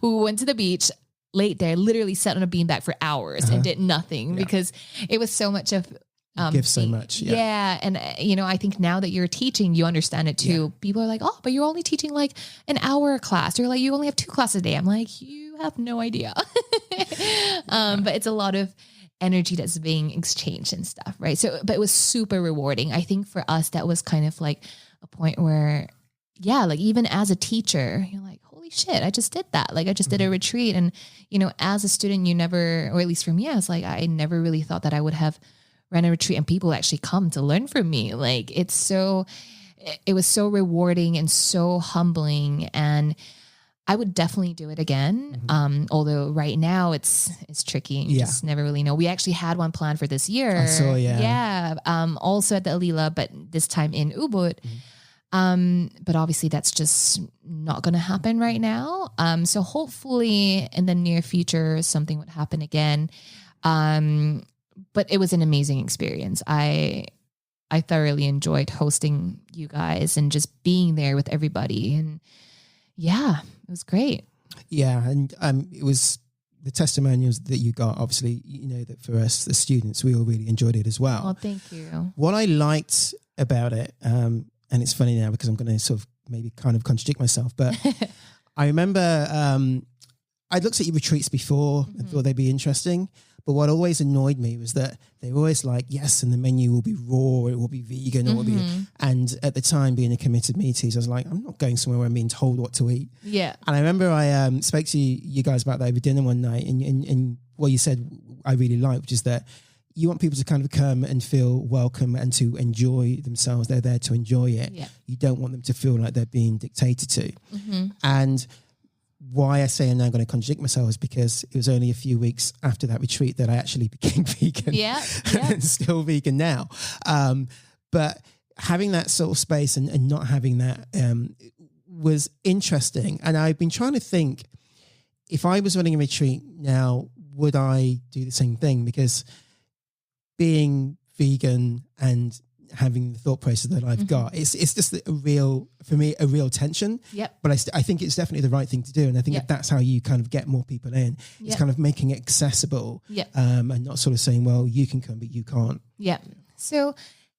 went to the beach, laid there, literally sat on a beanbag for hours and did nothing because it was so much of give so much. Yeah. And, I think now that you're teaching, you understand it too. Yeah. People are like, oh, but you're only teaching like an hour class, or like you only have 2 classes a day. I'm like, you have no idea. But it's a lot of energy that's being exchanged and stuff. Right. So, but it was super rewarding. I think for us, that was kind of like a point where, like even as a teacher, you're like, holy shit, I just did that. Like I just did a retreat. And, as a student, you never, or at least for me, I was like, I never really thought that I would have ran a retreat and people actually come to learn from me. Like it was so rewarding and so humbling, and I would definitely do it again. Although right now it's tricky. You just never really know. We actually had one planned for this year. I saw, Also at the Alila, but this time in Ubud. But obviously that's just not going to happen right now. So hopefully in the near future, something would happen again. But it was an amazing experience. I thoroughly enjoyed hosting you guys and just being there with everybody. And it was great. Yeah. And it was the testimonials that you got, obviously, that for us, the students, we all really enjoyed it as well. Oh, thank you. What I liked about it, and it's funny now because I'm going to sort of maybe kind of contradict myself, but I remember I'd looked at your retreats before and thought they'd be interesting. But what always annoyed me was that they were always like, yes, and the menu will be raw, or it will be vegan, or it will be. And at the time, being a committed meaties, I was like, I'm not going somewhere where I'm being told what to eat. Yeah. And I remember I spoke to you guys about that over dinner one night, and what you said I really liked, which is that you want people to kind of come and feel welcome and to enjoy themselves. They're there to enjoy it. Yeah. You don't want them to feel like they're being dictated to. And why I say I'm now going to contradict myself is because it was only a few weeks after that retreat that I actually became vegan. And still vegan now. But having that sort of space and not having that was interesting. And I've been trying to think, if I was running a retreat now, would I do the same thing? Because being vegan and having the thought process that I've got, it's just a real tension. Yep. But I think it's definitely the right thing to do. And I think that that's how you kind of get more people in. It's kind of making it accessible and not sort of saying, well, you can come, but you can't. Yeah. So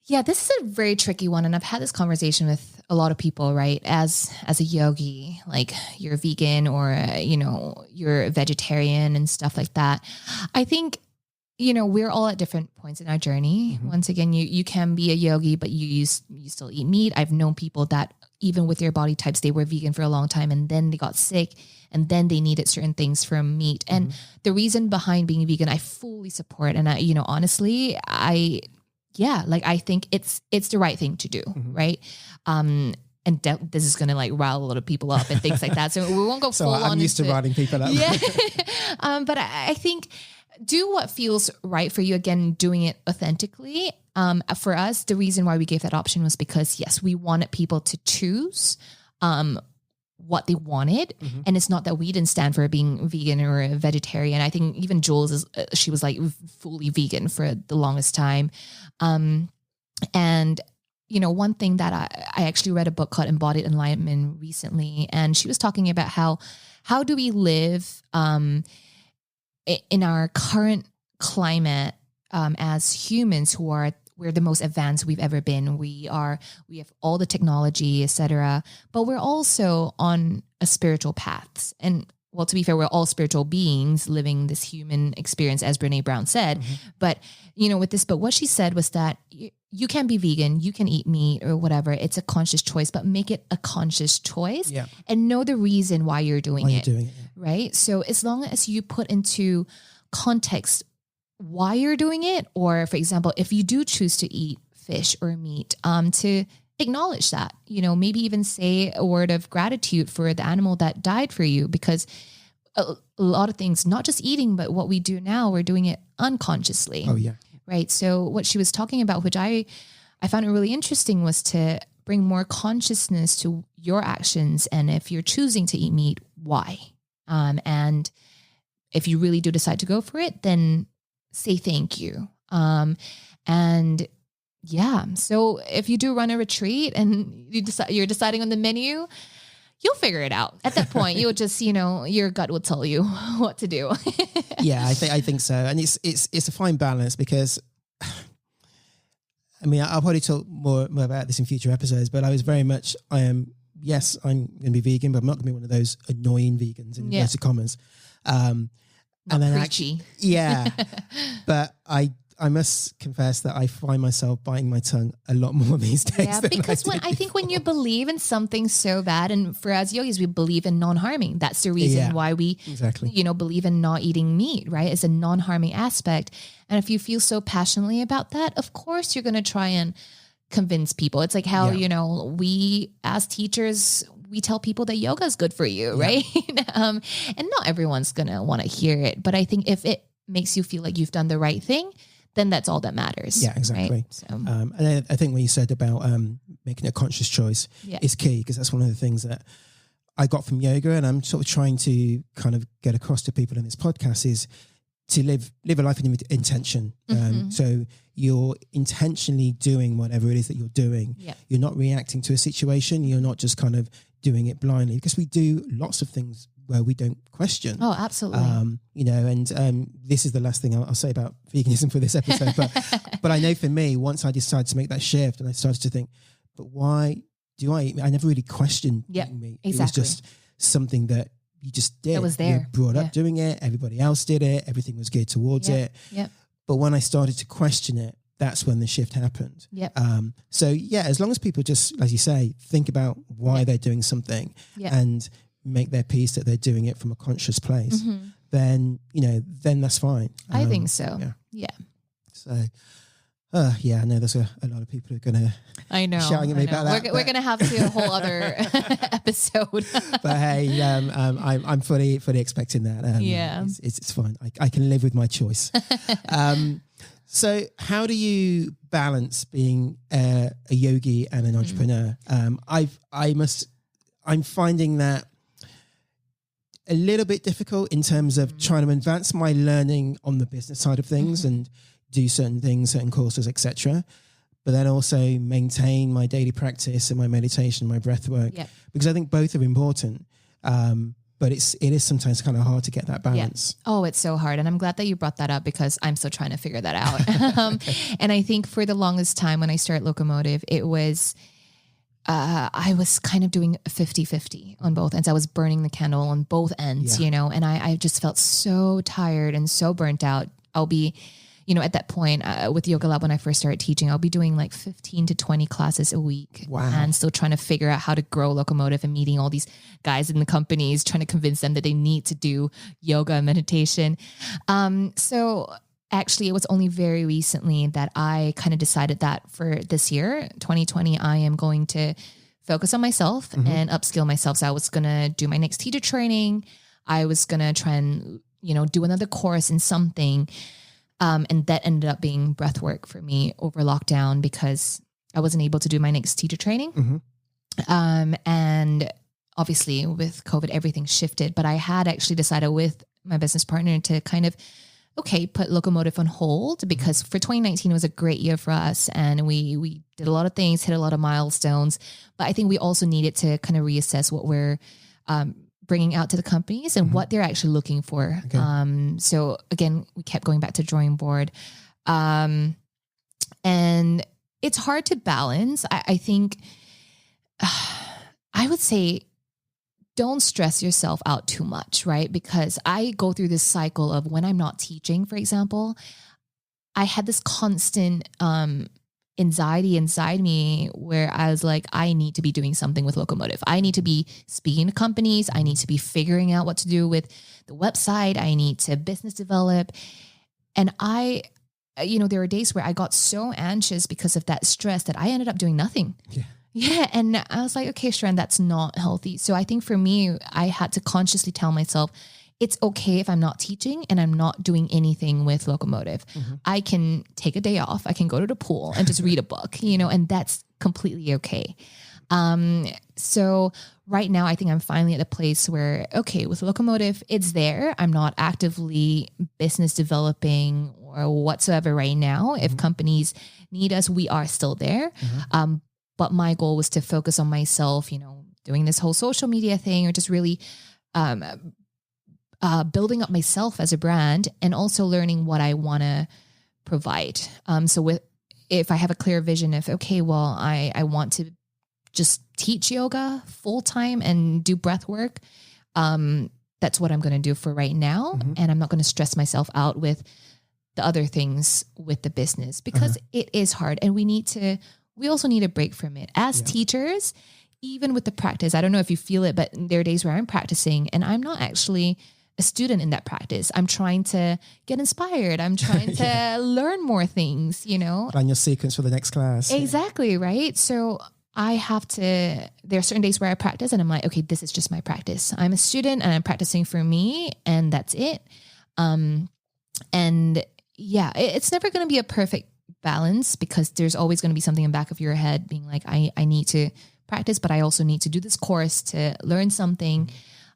this is a very tricky one. And I've had this conversation with a lot of people, right? As a yogi, like you're vegan or, you're a vegetarian and stuff like that. I think, we're all at different points in our journey. Once again, you can be a yogi, but you still eat meat. I've known people that even with their body types, they were vegan for a long time and then they got sick and then they needed certain things from meat. And the reason behind being vegan, I fully support. And I, honestly, I think it's the right thing to do. Right. And this is going to like rile a lot of people up and things like that. So we won't go full on. I'm used to riling people up. Yeah. But I think, do what feels right for you. Again, doing it authentically. For us, the reason why we gave that option was because, yes, we wanted people to choose what they wanted. And it's not that we didn't stand for being vegan or a vegetarian. I think even Jules, she was like fully vegan for the longest time. And, one thing that I actually read a book called Embodied Enlightenment recently, and she was talking about how do we live in our current climate, as humans we're the most advanced we've ever been. We have all the technology, etc. But we're also on a spiritual path. And well, to be fair, we're all spiritual beings living this human experience, as Brene Brown said. But, with this book, what she said was that you can be vegan, you can eat meat or whatever. It's a conscious choice, but make it a conscious choice and know the reason why you're doing it. Right? So as long as you put into context why you're doing it, or for example, if you do choose to eat fish or meat, to acknowledge that, maybe even say a word of gratitude for the animal that died for you, because a lot of things, not just eating, but what we do now, we're doing it unconsciously. Oh yeah. Right. So what she was talking about, which I found it really interesting, was to bring more consciousness to your actions. And if you're choosing to eat meat, why? And if you really do decide to go for it, then say thank you. And yeah, so if you do run a retreat and you're deciding on the menu, you'll figure it out. At that point, you'll just, your gut will tell you what to do. Yeah, I think so. And it's a fine balance because, I mean, I'll probably talk more about this in future episodes, but I was very much, I'm going to be vegan, but I'm not going to be one of those annoying vegans in inverted commas. Not preachy. Yeah. But I must confess that I find myself biting my tongue a lot more these days. Yeah, because I think when you believe in something so bad, and for us yogis, we believe in non-harming. That's the reason why we, believe in not eating meat, right? It's a non-harming aspect. And if you feel so passionately about that, of course, you're going to try and convince people. It's like how, we as teachers, we tell people that yoga is good for you, right? And not everyone's going to want to hear it. But I think if it makes you feel like you've done the right thing, then that's all that matters. Yeah, exactly. Right? So. And I think what you said about making a conscious choice is key, because that's one of the things that I got from yoga, and I'm sort of trying to kind of get across to people in this podcast, is to live a life with intention. So you're intentionally doing whatever it is that you're doing. Yeah. You're not reacting to a situation. You're not just kind of doing it blindly, because we do lots of things where we don't question. Oh, absolutely. And this is the last thing I'll say about veganism for this episode. But I know for me, once I decided to make that shift and I started to think, but why do I eat meat? I never really questioned eating meat. Exactly. It was just something that you just did. It was there. You brought up doing it. Everybody else did it. Everything was geared towards it. Yep. But when I started to question it, that's when the shift happened. Yep. So as long as people just, as you say, think about why they're doing something and make their peace that they're doing it from a conscious place, then that's fine. I think so. Yeah. So, I know there's a lot of people who are going to shouting at me about that. We're going to have to do a whole other episode. But hey, I'm fully expecting that. It's fine. I can live with my choice. So how do you balance being a yogi and an entrepreneur? I'm finding that a little bit difficult in terms of trying to advance my learning on the business side of things and do certain things, certain courses, etc. But then also maintain my daily practice and my meditation, my breath work, because I think both are important. But it is sometimes kind of hard to get that balance. Yeah. Oh, it's so hard. And I'm glad that you brought that up, because I'm still trying to figure that out. And I think for the longest time when I started Locomotive, it was, I was kind of doing 50-50 on both ends. I was burning the candle on both ends, and I just felt so tired and so burnt out. I'll be, at that point with Yoga Lab, when I first started teaching, I'll be doing like 15 to 20 classes a week. Wow. And still trying to figure out how to grow Locomotive and meeting all these guys in the companies, trying to convince them that they need to do yoga and meditation. So actually, it was only very recently that I kind of decided that for this year, 2020, I am going to focus on myself and upskill myself. So I was going to do my next teacher training. I was going to try and, do another course in something. And that ended up being breath work for me over lockdown, because I wasn't able to do my next teacher training. And obviously with COVID, everything shifted, but I had actually decided with my business partner to kind of, put Locomotive on hold, because for 2019, it was a great year for us. And we did a lot of things, hit a lot of milestones, but I think we also needed to kind of reassess what we're, bringing out to the companies and what they're actually looking for. Okay. So again, we kept going back to drawing board. And it's hard to balance. I think I would say don't stress yourself out too much, right? Because I go through this cycle of when I'm not teaching, for example, I had this constant anxiety inside me where I was like, I need to be doing something with Locomotive. I need to be speaking to companies. I need to be figuring out what to do with the website. I need to business develop. And there were days where I got so anxious because of that stress that I ended up doing nothing. Yeah. And I was like, okay, Sheranne, that's not healthy. So I think for me, I had to consciously tell myself, it's okay if I'm not teaching and I'm not doing anything with Locomotive. I can take a day off. I can go to the pool and just read a book, and that's completely okay. So right now, I think I'm finally at a place where, with Locomotive, it's there. I'm not actively business developing or whatsoever right now. If companies need us, we are still there. But my goal was to focus on myself, doing this whole social media thing, or just really building up myself as a brand, and also learning what I want to provide. If I have a clear vision of, okay, well, I want to just teach yoga full time and do breath work. That's what I'm going to do for right now. And I'm not going to stress myself out with the other things with the business, because it is hard, and we also need a break from it as teachers, even with the practice. I don't know if you feel it, but there are days where I'm practicing and I'm not actually a student in that practice. I'm trying to get inspired. I'm trying to learn more things, Plan your sequence for the next class. Exactly. Right. So there are certain days where I practice and I'm like, okay, this is just my practice. I'm a student and I'm practicing for me, and that's it. It's never going to be a perfect balance, because there's always going to be something in the back of your head being like, I need to practice, but I also need to do this course to learn something.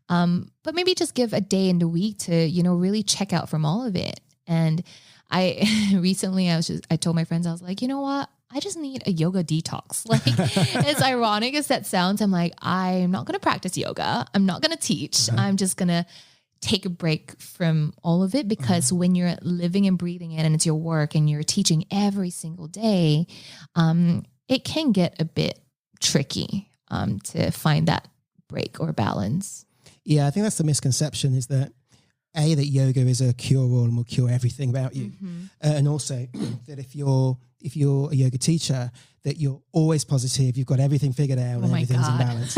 But maybe just give a day in the week to, really check out from all of it. And I recently, I told my friends, I was like, you know what? I just need a yoga detox. Like, as ironic as that sounds, I'm like, I'm not going to practice yoga. I'm not going to teach. I'm just going to take a break from all of it, because when you're living and breathing it and it's your work and you're teaching every single day, it can get a bit tricky to find that break or balance. Yeah, I think that's the misconception, is that that yoga is a cure-all and will cure everything about you. And also that if you're a yoga teacher, that you're always positive, you've got everything figured out and everything's in balance.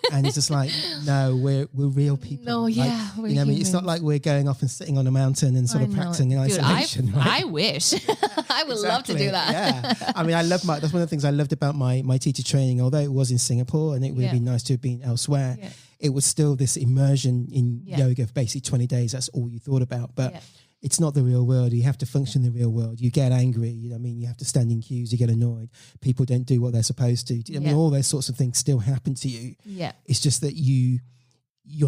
And it's just like, no, we're real people. No, yeah, we're humans. It's not like we're going off and sitting on a mountain and sort of practicing in isolation. I wish. I would love to do that. Yeah. I mean, that's one of the things I loved about my teacher training, although it was in Singapore and it would have been nice to have been elsewhere. Yeah. It was still this immersion in yoga for basically 20 days. That's all you thought about. But it's not the real world. You have to function in the real world. You get angry. You have to stand in queues. You get annoyed. People don't do what they're supposed to. I mean, all those sorts of things still happen to you. Yeah. It's just that you're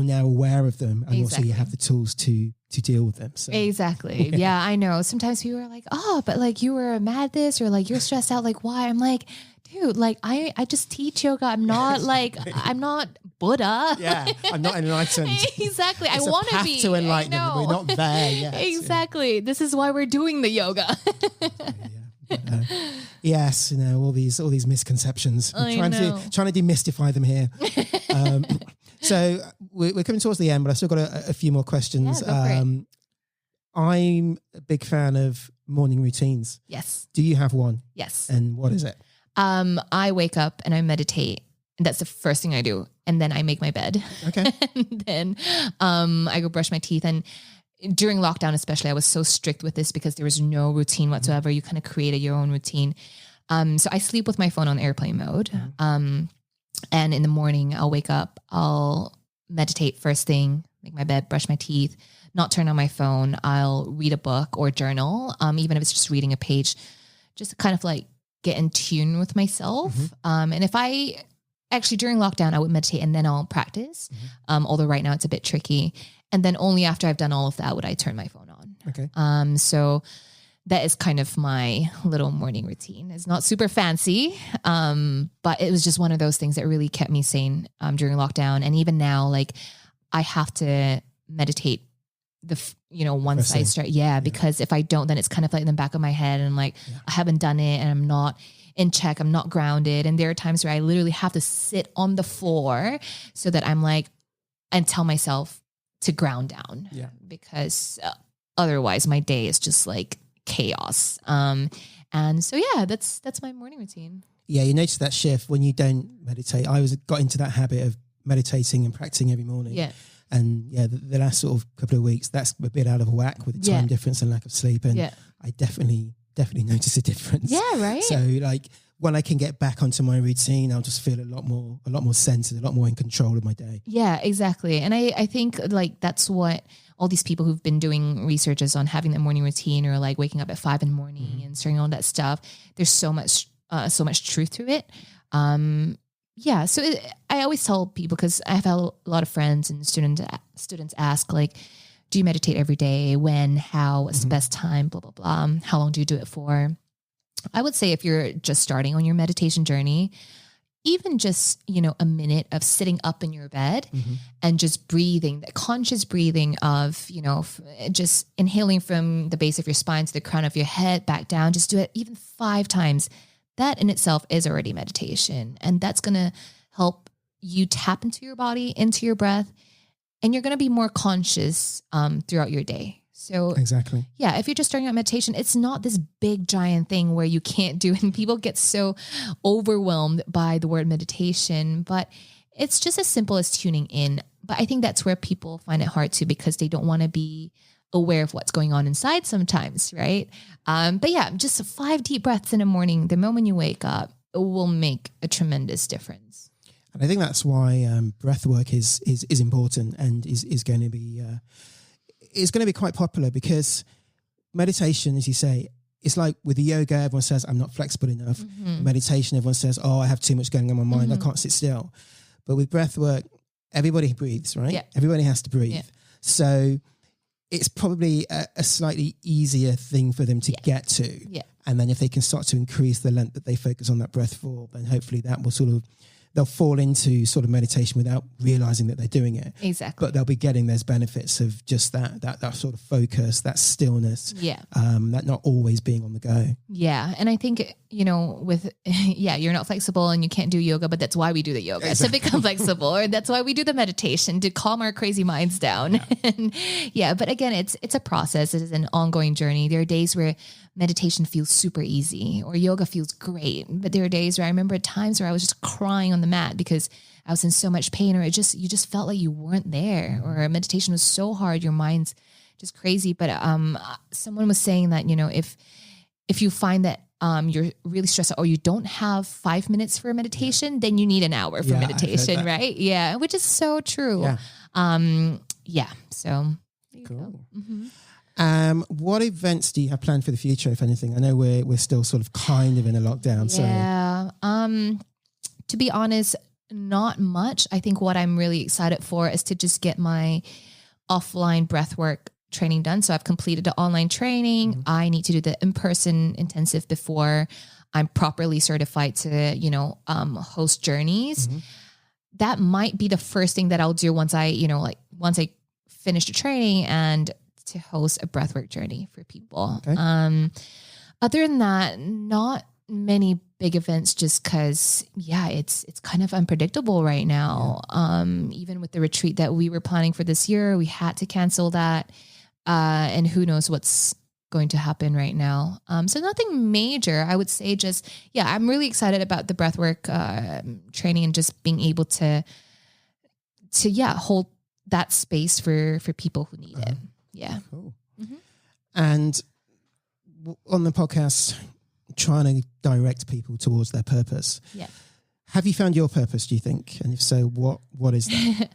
now aware of them, and also you have the tools to deal with them. So. Exactly. Yeah, I know. Sometimes people are like, oh, but like you were mad at this, or like you're stressed out. Like, why? I'm like, dude, like I just teach yoga. I'm not I'm not Buddha. Yeah, I'm not enlightened. Exactly. It's I want to be. To enlightenment. We're not there yet. Exactly. This is why we're doing the yoga. Yes, all these misconceptions. I'm trying to demystify them here. So we're coming towards the end, but I've still got a few more questions. Yeah, I'm a big fan of morning routines. Yes. Do you have one? Yes. And what is it? I wake up and I meditate. And that's the first thing I do. And then I make my bed. Okay. And then I go brush my teeth. And during lockdown especially, I was so strict with this because there was no routine whatsoever. You kind of created your own routine. So I sleep with my phone on airplane mode. And in the morning, I'll wake up, I'll meditate first thing, make my bed, brush my teeth, not turn on my phone. I'll read a book or journal, even if it's just reading a page, just to kind of like get in tune with myself. And if actually during lockdown, I would meditate and then I'll practice. Although right now it's a bit tricky. And then only after I've done all of that would I turn my phone on. Okay. So that is kind of my little morning routine. It's not super fancy, but it was just one of those things that really kept me sane during lockdown. And even now, like I have to meditate once I start. Yeah, because if I don't, then it's kind of like in the back of my head and like, I haven't done it and I'm not in check. I'm not grounded. And there are times where I literally have to sit on the floor so that I'm like, and tell myself to ground down because otherwise my day is just like chaos. And so, that's my morning routine. Yeah. You notice that shift when you don't meditate. I got into that habit of meditating and practicing every morning. Yeah. And the last sort of couple of weeks, that's a bit out of whack with the time difference and lack of sleep. And I definitely notice a difference. Yeah. Right. So like when I can get back onto my routine, I'll just feel a lot more centered, a lot more in control of my day. Yeah, exactly. And I think like that's what all these people who've been doing researches on having that morning routine or like waking up at 5 in the morning and starting all that stuff. There's so much truth to it. So I always tell people, because I've had a lot of friends and students ask like, do you meditate every day? When, how, what's the best time, blah, blah, blah. How long do you do it for? I would say if you're just starting on your meditation journey, even just, a minute of sitting up in your bed and just breathing, that conscious breathing of, just inhaling from the base of your spine to the crown of your head back down, just do it even 5 times. That in itself is already meditation. And that's going to help you tap into your body, into your breath, and you're going to be more conscious throughout your day. So exactly. Yeah, if you're just starting out meditation, it's not this big giant thing where you can't do it. And people get so overwhelmed by the word meditation, but it's just as simple as tuning in. But I think that's where people find it hard too, because they don't want to be aware of what's going on inside sometimes, right? But yeah, just 5 deep breaths in the morning, the moment you wake up, it will make a tremendous difference. And I think that's why breath work is important and is going to be quite popular, because meditation, as you say, it's like with the yoga, everyone says, I'm not flexible enough. Meditation, everyone says, oh, I have too much going on in my mind. I can't sit still. But with breath work, everybody breathes, right? Yeah. Everybody has to breathe. Yeah. So it's probably a slightly easier thing for them to get to. Yeah. And then if they can start to increase the length that they focus on that breath for, then hopefully that will they'll fall into sort of meditation without realizing that they're doing it. Exactly. But they'll be getting those benefits of just that sort of focus, that stillness, that not always being on the go. Yeah. And I think, with, you're not flexible and you can't do yoga, but that's why we do the yoga. Exactly. To become flexible, or that's why we do the meditation, to calm our crazy minds down. Yeah. But again, it's a process. It is an ongoing journey. There are days where meditation feels super easy or yoga feels great. But there are days where I remember times where I was just crying on the mat because I was in so much pain, or you just felt like you weren't there, or meditation was so hard, your mind's just crazy. But someone was saying that, if you find that you're really stressed out, or you don't have 5 minutes for meditation, then you need an hour for meditation, right? Yeah, which is so true. So cool. What events do you have planned for the future, if anything? I know we're still sort of kind of in a lockdown. Yeah. To be honest, not much. I think what I'm really excited for is to just get my offline breathwork training done. So I've completed the online training. I need to do the in-person intensive before I'm properly certified to, host journeys. That might be the first thing that I'll do once I finish the training, and to host a breathwork journey for people. Okay. Other than that, not many big events, just because, it's kind of unpredictable right now. Even with the retreat that we were planning for this year, we had to cancel that. And who knows what's going to happen right now. So nothing major. I would say just, I'm really excited about the breathwork training, and just being able to hold that space for people who need it. Yeah. Cool. And on the podcast, trying to direct people towards their purpose. Yeah. Have you found your purpose, do you think? And if so, what is that?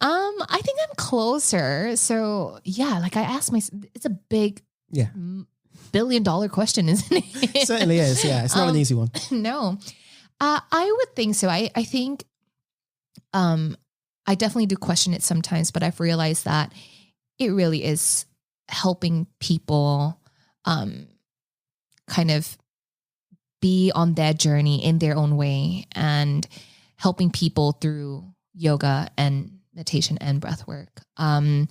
I think I'm closer. So like I asked myself, it's a big $1 billion question, isn't it? It certainly is. Yeah. It's not an easy one. No. I would think so. I think I definitely do question it sometimes, but I've realized that it really is helping people kind of be on their journey in their own way, and helping people through yoga and meditation and breath work. Like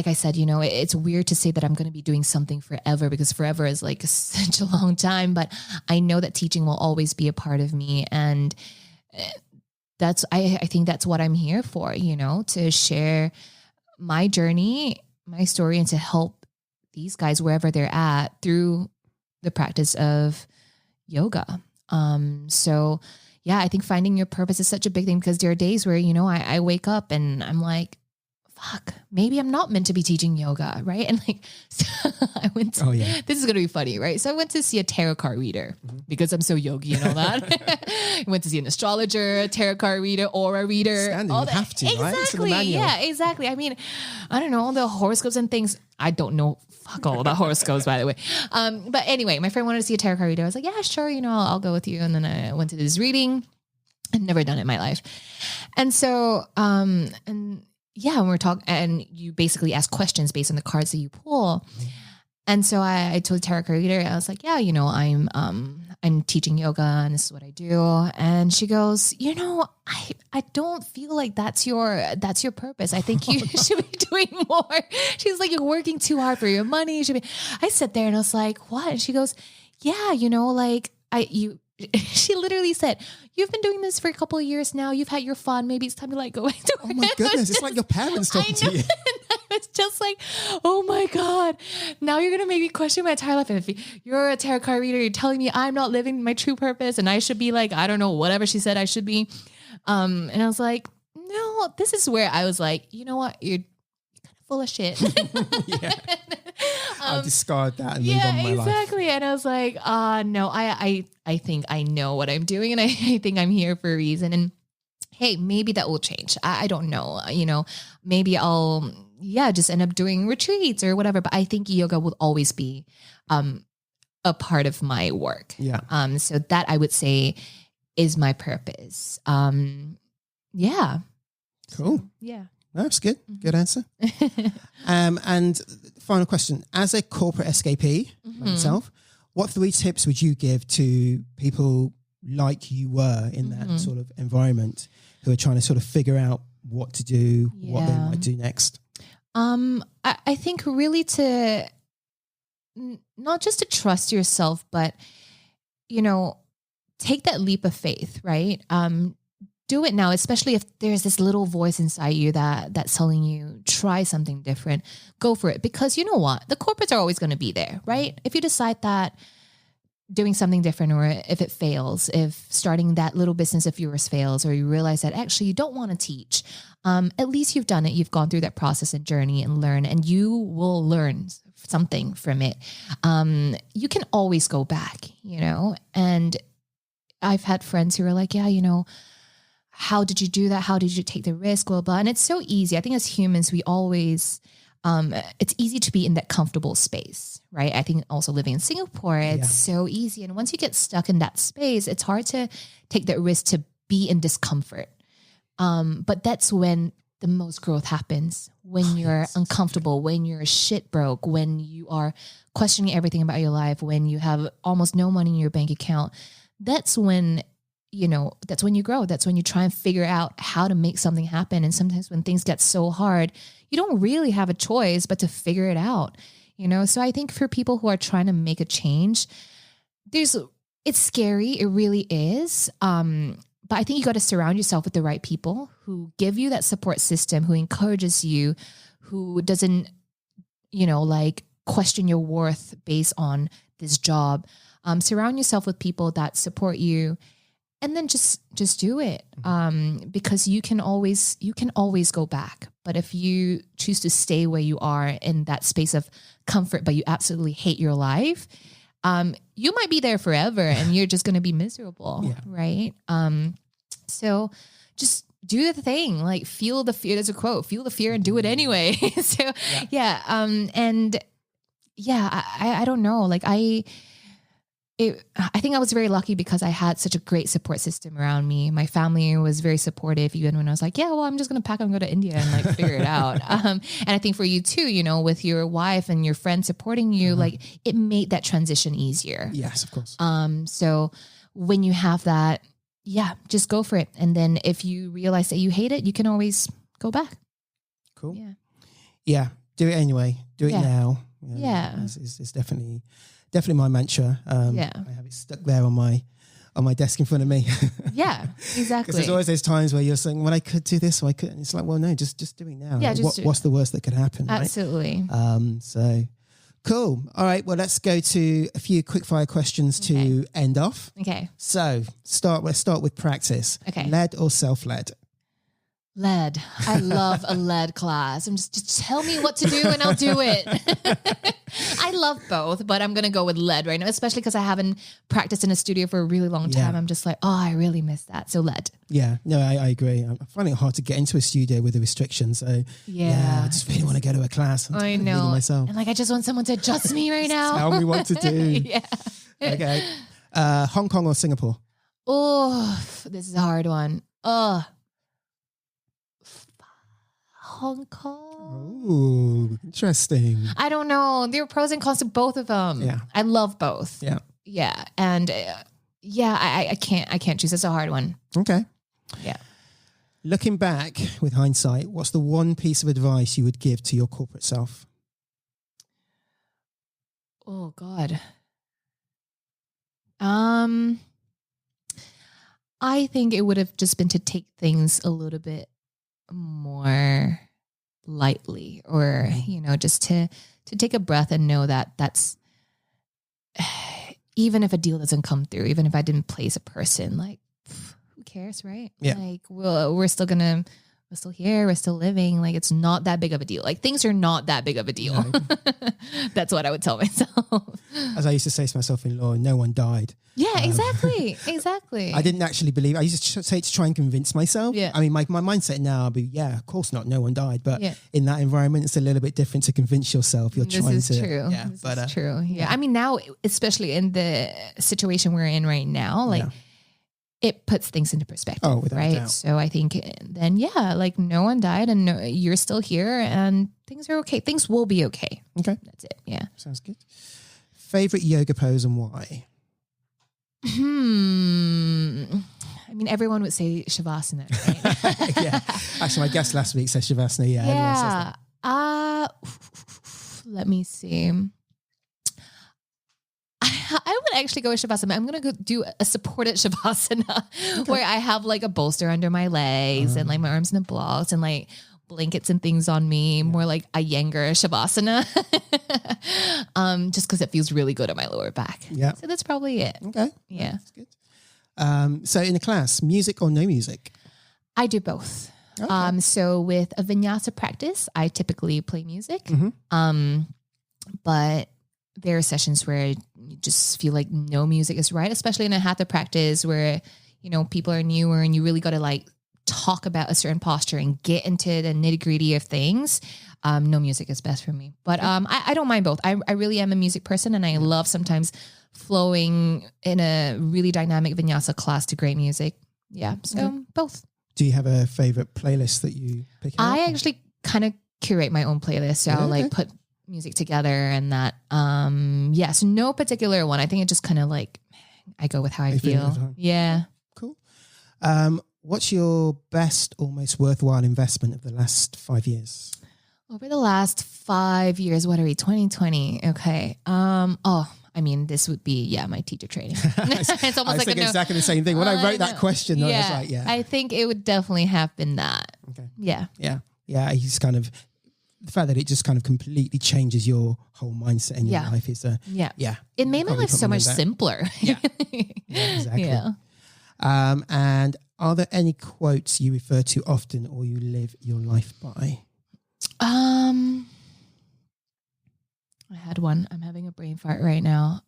I said, it's weird to say that I'm going to be doing something forever, because forever is like such a long time, but I know that teaching will always be a part of me. And I think that's what I'm here for, to share my journey, my story, and to help these guys wherever they're at through the practice of yoga. I think finding your purpose is such a big thing, because there are days where, I wake up and I'm like, fuck, maybe I'm not meant to be teaching yoga, right? And so I went to, this is going to be funny, right? So I went to see a tarot card reader, because I'm so yogi and all that. I went to see an astrologer, a tarot card reader, aura reader. Standard, you have to, right? Exactly, exactly. I mean, I don't know, all the horoscopes and things. I don't know fuck all about horoscopes, by the way. But anyway, my friend wanted to see a tarot card reader. I was like, yeah, sure, I'll go with you. And then I went to this reading. I'd never done it in my life. And so, when we're talking, and you basically ask questions based on the cards that you pull. And so I told the tarot card reader, I was like, yeah, I'm teaching yoga and this is what I do. And she goes, I don't feel like that's your purpose. I think you should be doing more. She's like, you're working too hard for your money. You should be. I sat there and I was like, what? And she goes, yeah, she literally said, you've been doing this for a couple of years now. You've had your fun. Maybe it's time to go back to work. Oh my goodness. It's like your parents talking to you. It's just like, oh my God, now you're going to make me question my entire life. And if you're a tarot card reader, you're telling me I'm not living my true purpose and I should be like, I don't know, whatever she said I should be. And I was like, no, this is where I was like, you know what? You're kind of full of shit. Yeah. I'll discard that and move on my life. Exactly. And I was like, no, I think I know what I'm doing and I think I'm here for a reason. And hey, maybe that will change. I don't know. Maybe I'll, just end up doing retreats or whatever. But I think yoga will always be a part of my work. Yeah. So that I would say is my purpose. Yeah. Cool. So, yeah. That's good. Good answer. And final question. As a corporate escapee like yourself, what 3 tips would you give to people like you were in that sort of environment who are trying to sort of figure out what to do, what they might do next? I think really to not just to trust yourself, but, take that leap of faith, right? Do it now, especially if there's this little voice inside you that's telling you, try something different, go for it. Because you know what? The corporates are always going to be there, right? If you decide that doing something different, or if it fails, if starting that little business of yours fails, or you realize that actually you don't want to teach, at least you've done it. You've gone through that process and journey and learn, and you will learn something from it. You can always go back, and I've had friends who are like, yeah, how did you do that? How did you take the risk? Blah, blah. And it's so easy. I think as humans, we always, it's easy to be in that comfortable space, right? I think also living in Singapore, it's so easy. And once you get stuck in that space, it's hard to take that risk to be in discomfort. But that's when the most growth happens, when you're uncomfortable, when you're shit broke, when you are questioning everything about your life, when you have almost no money in your bank account. That's when that's when you grow. That's when you try and figure out how to make something happen. And sometimes when things get so hard, you don't really have a choice but to figure it out, So I think for people who are trying to make a change, it's scary. It really is. But I think you got to surround yourself with the right people who give you that support system, who encourages you, who doesn't, question your worth based on this job. Surround yourself with people that support you. And then just do it, because you can always go back. But if you choose to stay where you are in that space of comfort, but you absolutely hate your life, you might be there forever and you're just going to be miserable, right? So just do the thing, like feel the fear. There's a quote, feel the fear and do it anyway. So I don't know. I think I was very lucky because I had such a great support system around me. My family was very supportive, even when I was like, yeah, well, I'm just going to pack up and go to India and figure it out. And I think for you too, with your wife and your friends supporting you, it made that transition easier. Yes, of course. So when you have that, just go for it. And then if you realize that you hate it, you can always go back. Cool. Yeah. Do it anyway. Do it now. It's definitely my mantra. I have it stuck there on my desk in front of me. Yeah, exactly. Because there's always those times where you're saying, well, I could do this, or I could. And it's like, well, no, just do it now. Yeah, what's the worst that could happen? Absolutely. Right? So cool. All right. Well, let's go to a few quickfire questions to end off. Okay. So let's start with practice. Okay. Led or self-led? Led. I love a led class. Just tell me what to do and I'll do it. I love both, but I'm going to go with led right now, especially because I haven't practiced in a studio for a really long time. I'm just like, I really miss that. So led. Yeah, no, I agree. I'm finding it hard to get into a studio with the restrictions. So I just really want to go to a class. I know. Myself. And I just want someone to adjust me right now. Tell me what to do. Okay. Hong Kong or Singapore? Oh, this is a hard one. Hong Kong. Oh, interesting. I don't know. There are pros and cons to both of them. Yeah. I love both. Yeah. Yeah. And I can't choose. It's a hard one. Okay. Yeah. Looking back with hindsight, what's the one piece of advice you would give to your corporate self? Oh God. I think it would have just been to take things a little bit more lightly, or, just to take a breath and know that that's, even if a deal doesn't come through, even if I didn't place a person, like, who cares, right? Yeah. Like, we're still here, we're still living. Like, it's not that big of a deal. Like, things are not that big of a deal. No. That's what I would tell myself. As I used to say to myself in law, no one died. Yeah, exactly. Exactly. I didn't actually believe. I used to say it to try and convince myself. Yeah. I mean, my mindset now would be, yeah, of course not. No one died. But in that environment, it's a little bit different to convince yourself you're trying to. This is true. Yeah, this is true. Yeah. I mean, now, especially in the situation we're in right now, like, it puts things into perspective, oh, without right? a doubt. So I think then, like, no one died, and you're still here, and things are okay. Things will be okay. Okay. That's it. Yeah. Sounds good. Favorite yoga pose and why? I mean, everyone would say Shavasana, right? Yeah. Actually, my guest last week said Shavasana. Yeah. Everyone says that. Let me see. I would actually go with Shavasana. I'm going to go do a supported Shavasana where I have like a bolster under my legs and like my arms in the blocks and like blankets and things on me, more like a Iyengar Shavasana. Just because it feels really good on my lower back. Yeah. So that's probably it. Okay. Yeah. That's good. So in the class, music or no music? I do both. Okay. So with a vinyasa practice, I typically play music. But there are sessions where you just feel like no music is right, especially in a hatha practice where, people are newer and you really got to like talk about a certain posture and get into the nitty gritty of things. No music is best for me, but I don't mind both. I really am a music person, and I love sometimes flowing in a really dynamic vinyasa class to great music. Yeah. So both. Do you have a favorite playlist that you pick out? I actually kind of curate my own playlist. So I'll like put music together and that. So no particular one. I think it just kind of like, I go with how I feel. Yeah. Cool. What's your best or most worthwhile investment of the last 5 years? Over the last 5 years, what are we, 2020? Okay. I mean, this would be, my teacher training. It's almost like exactly the same thing. When I wrote that question, I was like, I think it would definitely have been that. Okay. Yeah. Yeah. Yeah. He's kind of, the fact that it just kind of completely changes your whole mindset in your life is It made my life so much simpler. Yeah. Exactly. Yeah. And are there any quotes you refer to often or you live your life by? I had one. I'm having a brain fart right now.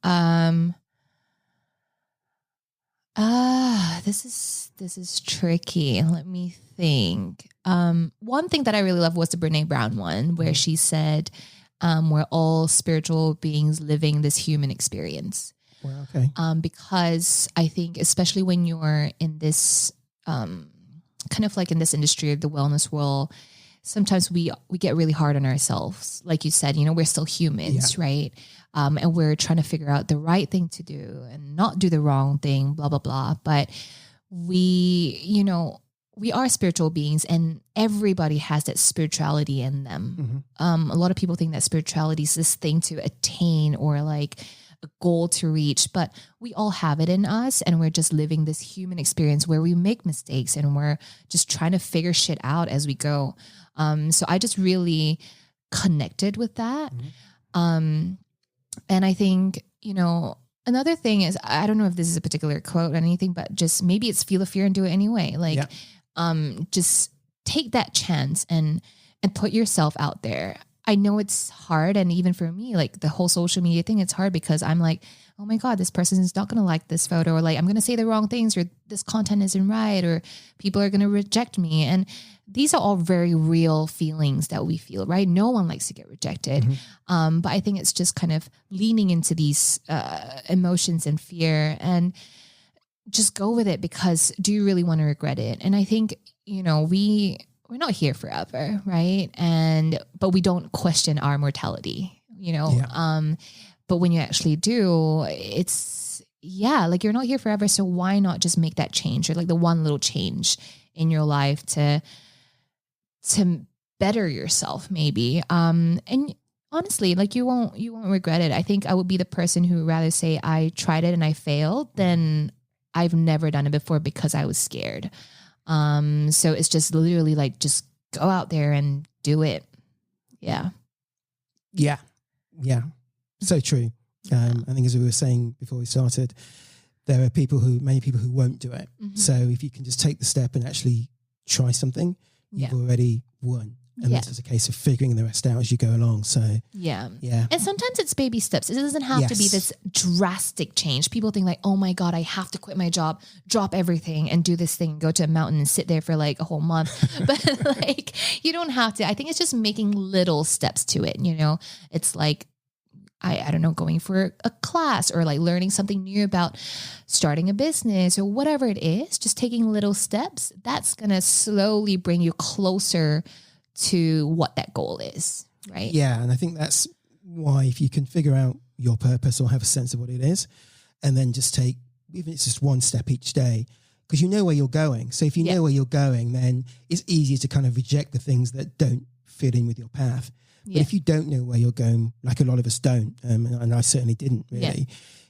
This is tricky. Let me think. One thing that I really love was the Brene Brown one, where she said, we're all spiritual beings living this human experience. Well, okay. Because I think, especially when you're in this, kind of like in this industry of the wellness world, sometimes we get really hard on ourselves. Like you said, we're still humans, right? And we're trying to figure out the right thing to do and not do the wrong thing, blah, blah, blah. But we are spiritual beings, and everybody has that spirituality in them. A lot of people think that spirituality is this thing to attain or like a goal to reach, but we all have it in us, and we're just living this human experience where we make mistakes and we're just trying to figure shit out as we go. So I just really connected with that. And I think, another thing is, I don't know if this is a particular quote or anything, but just maybe it's feel the fear and do it anyway. Like, just take that chance and put yourself out there. I know it's hard. And even for me, like the whole social media thing, it's hard because I'm like, oh my God, this person is not going to like this photo, or like, I'm going to say the wrong things, or this content isn't right, or people are going to reject me. And these are all very real feelings that we feel, right? No one likes to get rejected. But I think it's just kind of leaning into these emotions and fear and just go with it, because do you really want to regret it? And I think, we're not here forever, right? But we don't question our mortality, you know? Yeah. But when you actually do, it's, like you're not here forever. So why not just make that change, or like the one little change in your life to better yourself maybe. And honestly, like you won't regret it. I think I would be the person who would rather say I tried it and I failed than I've never done it before because I was scared. So it's just literally like, just go out there and do it. Yeah. Yeah. Yeah. So true. I think as we were saying before we started, there are many people who won't do it. Mm-hmm. So if you can just take the step and actually try something, you've already won. And this is a case of figuring the rest out as you go along. So yeah. And sometimes it's baby steps. It doesn't have to be this drastic change. People think like, oh my God, I have to quit my job, drop everything and do this thing, go to a mountain and sit there for like a whole month. But like, you don't have to. I think it's just making little steps to it. You know, it's like, I don't know, going for a class or like learning something new about starting a business or whatever it is, just taking little steps. That's going to slowly bring you closer to what that goal is, right? Yeah, and I think that's why if you can figure out your purpose or have a sense of what it is, and then just take, even if it's just one step each day, because you know where you're going. So if you know where you're going, then it's easier to kind of reject the things that don't fit in with your path. But if you don't know where you're going, like a lot of us don't, and I certainly didn't really,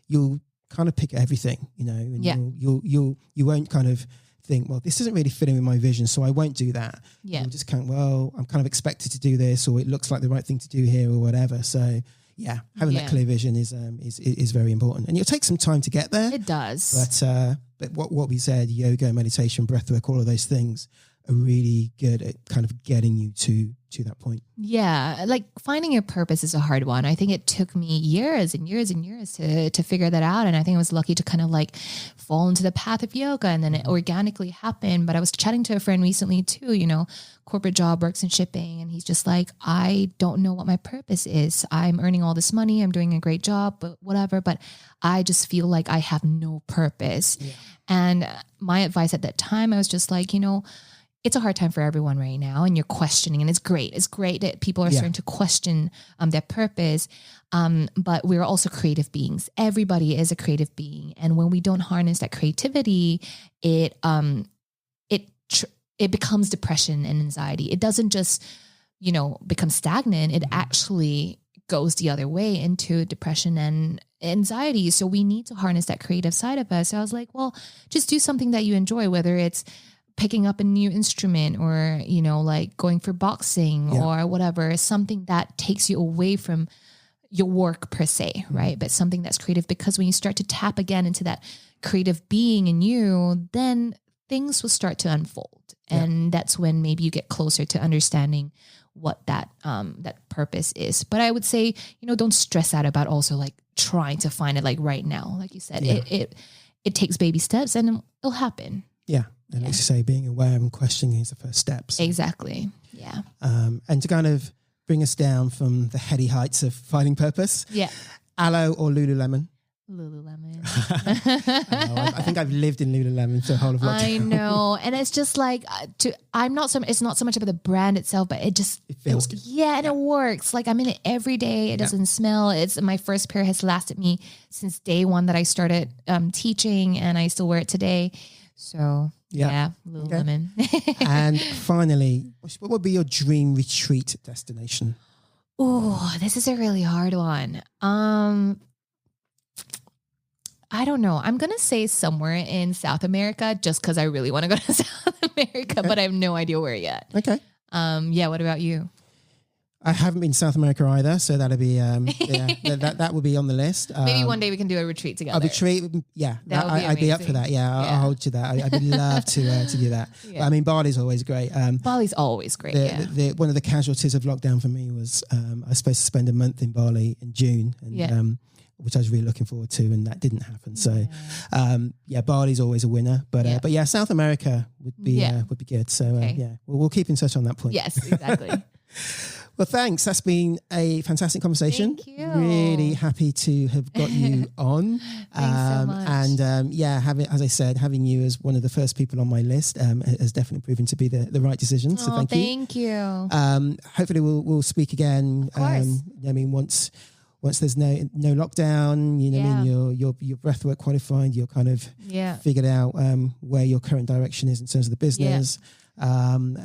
you'll kind of pick everything, you know, and you won't kind of think, well, this doesn't really fit in with my vision, so I won't do that. You'll just kind of, well, I'm kind of expected to do this, or it looks like the right thing to do here, or whatever. So having that clear vision is very important, and it'll take some time to get there. It does, but what we said, yoga, meditation, breathwork, all of those things are really good at kind of getting you to that point. Yeah. Like finding your purpose is a hard one. I think it took me years and years and years to figure that out. And I think I was lucky to kind of like fall into the path of yoga, and then it organically happened. But I was chatting to a friend recently too, you know, corporate job, works in shipping. And he's just like, I don't know what my purpose is. I'm earning all this money. I'm doing a great job, but whatever. But I just feel like I have no purpose. Yeah. And my advice at that time, I was just like, you know, it's a hard time for everyone right now, and you're questioning, and it's great. It's great that people are starting to question their purpose. But we're also creative beings. Everybody is a creative being. And when we don't harness that creativity, it becomes depression and anxiety. It doesn't just, you know, become stagnant. It actually goes the other way into depression and anxiety. So we need to harness that creative side of us. So I was like, well, just do something that you enjoy, whether it's picking up a new instrument or, you know, like going for boxing or whatever, something that takes you away from your work per se, right? But something that's creative, because when you start to tap again into that creative being in you, then things will start to unfold. And that's when maybe you get closer to understanding what that purpose is. But I would say, you know, don't stress out about also like trying to find it like right now. Like you said, it takes baby steps and it'll happen. Yeah. And as you say, being aware and questioning is the first steps. Exactly. Yeah. And to kind of bring us down from the heady heights of finding purpose. Yeah. Aloe or Lululemon? Lululemon. I think I've lived in Lululemon for the whole of lockdown. I know. And it's just like, it's not so much about the brand itself, but it feels good. Yeah. And it works. Like I'm in it every day. It doesn't smell. My first pair has lasted me since day one that I started teaching, and I still wear it today. So Lululemon. Okay. And finally, what would be your dream retreat destination? Oh, this is a really hard one. I don't know. I'm going to say somewhere in South America, just because I really want to go to South America, but I have no idea where yet. Okay. What about you? I haven't been to South America either, so that'll be that will be on the list. Maybe one day we can do a retreat together. A retreat, I'd be up for that. Yeah, I'll hold you that. I'd love to do that. Yeah. But, I mean, Bali's always great. Bali's always great. One of the casualties of lockdown for me was I was supposed to spend a month in Bali in June, and which I was really looking forward to, and that didn't happen. So, Bali's always a winner. But South America would be good. So we'll keep in touch on that point. Yes, exactly. Well, thanks. That's been a fantastic conversation. Thank you. Really happy to have got you on. Thanks so much. And as I said, having you as one of the first people on my list has definitely proven to be the right decision. So thank you. Hopefully we'll speak again. Of course. I mean, once there's no lockdown, you know what I mean, your breathwork qualified, you're kind of figured out where your current direction is in terms of the business. I'm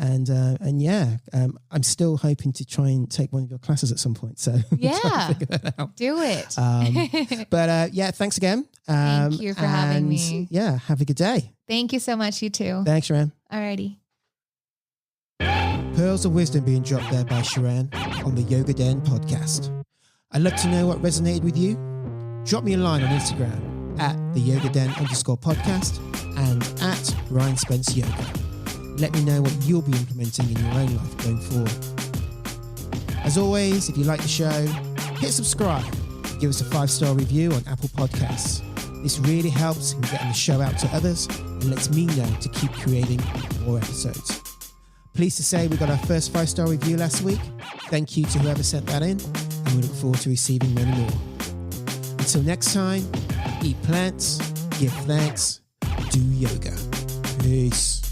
still hoping to try and take one of your classes at some point. So figure that out. Do it. Thanks again. Thank you for having me. Yeah, have a good day. Thank you so much. You too. Thanks, Sheranne. Alrighty. Pearls of wisdom being dropped there by Sheranne on the Yoga Den podcast. I'd love to know what resonated with you. Drop me a line on Instagram at the Yoga Den _podcast and at Ryan Spence Yoga. Let me know what you'll be implementing in your own life going forward. As always, if you like the show, hit subscribe. Give us a 5-star review on Apple Podcasts. This really helps in getting the show out to others and lets me know to keep creating more episodes. Pleased to say we got our first 5-star review last week. Thank you to whoever sent that in, and we look forward to receiving many more. Until next time, eat plants, give thanks, do yoga. Peace.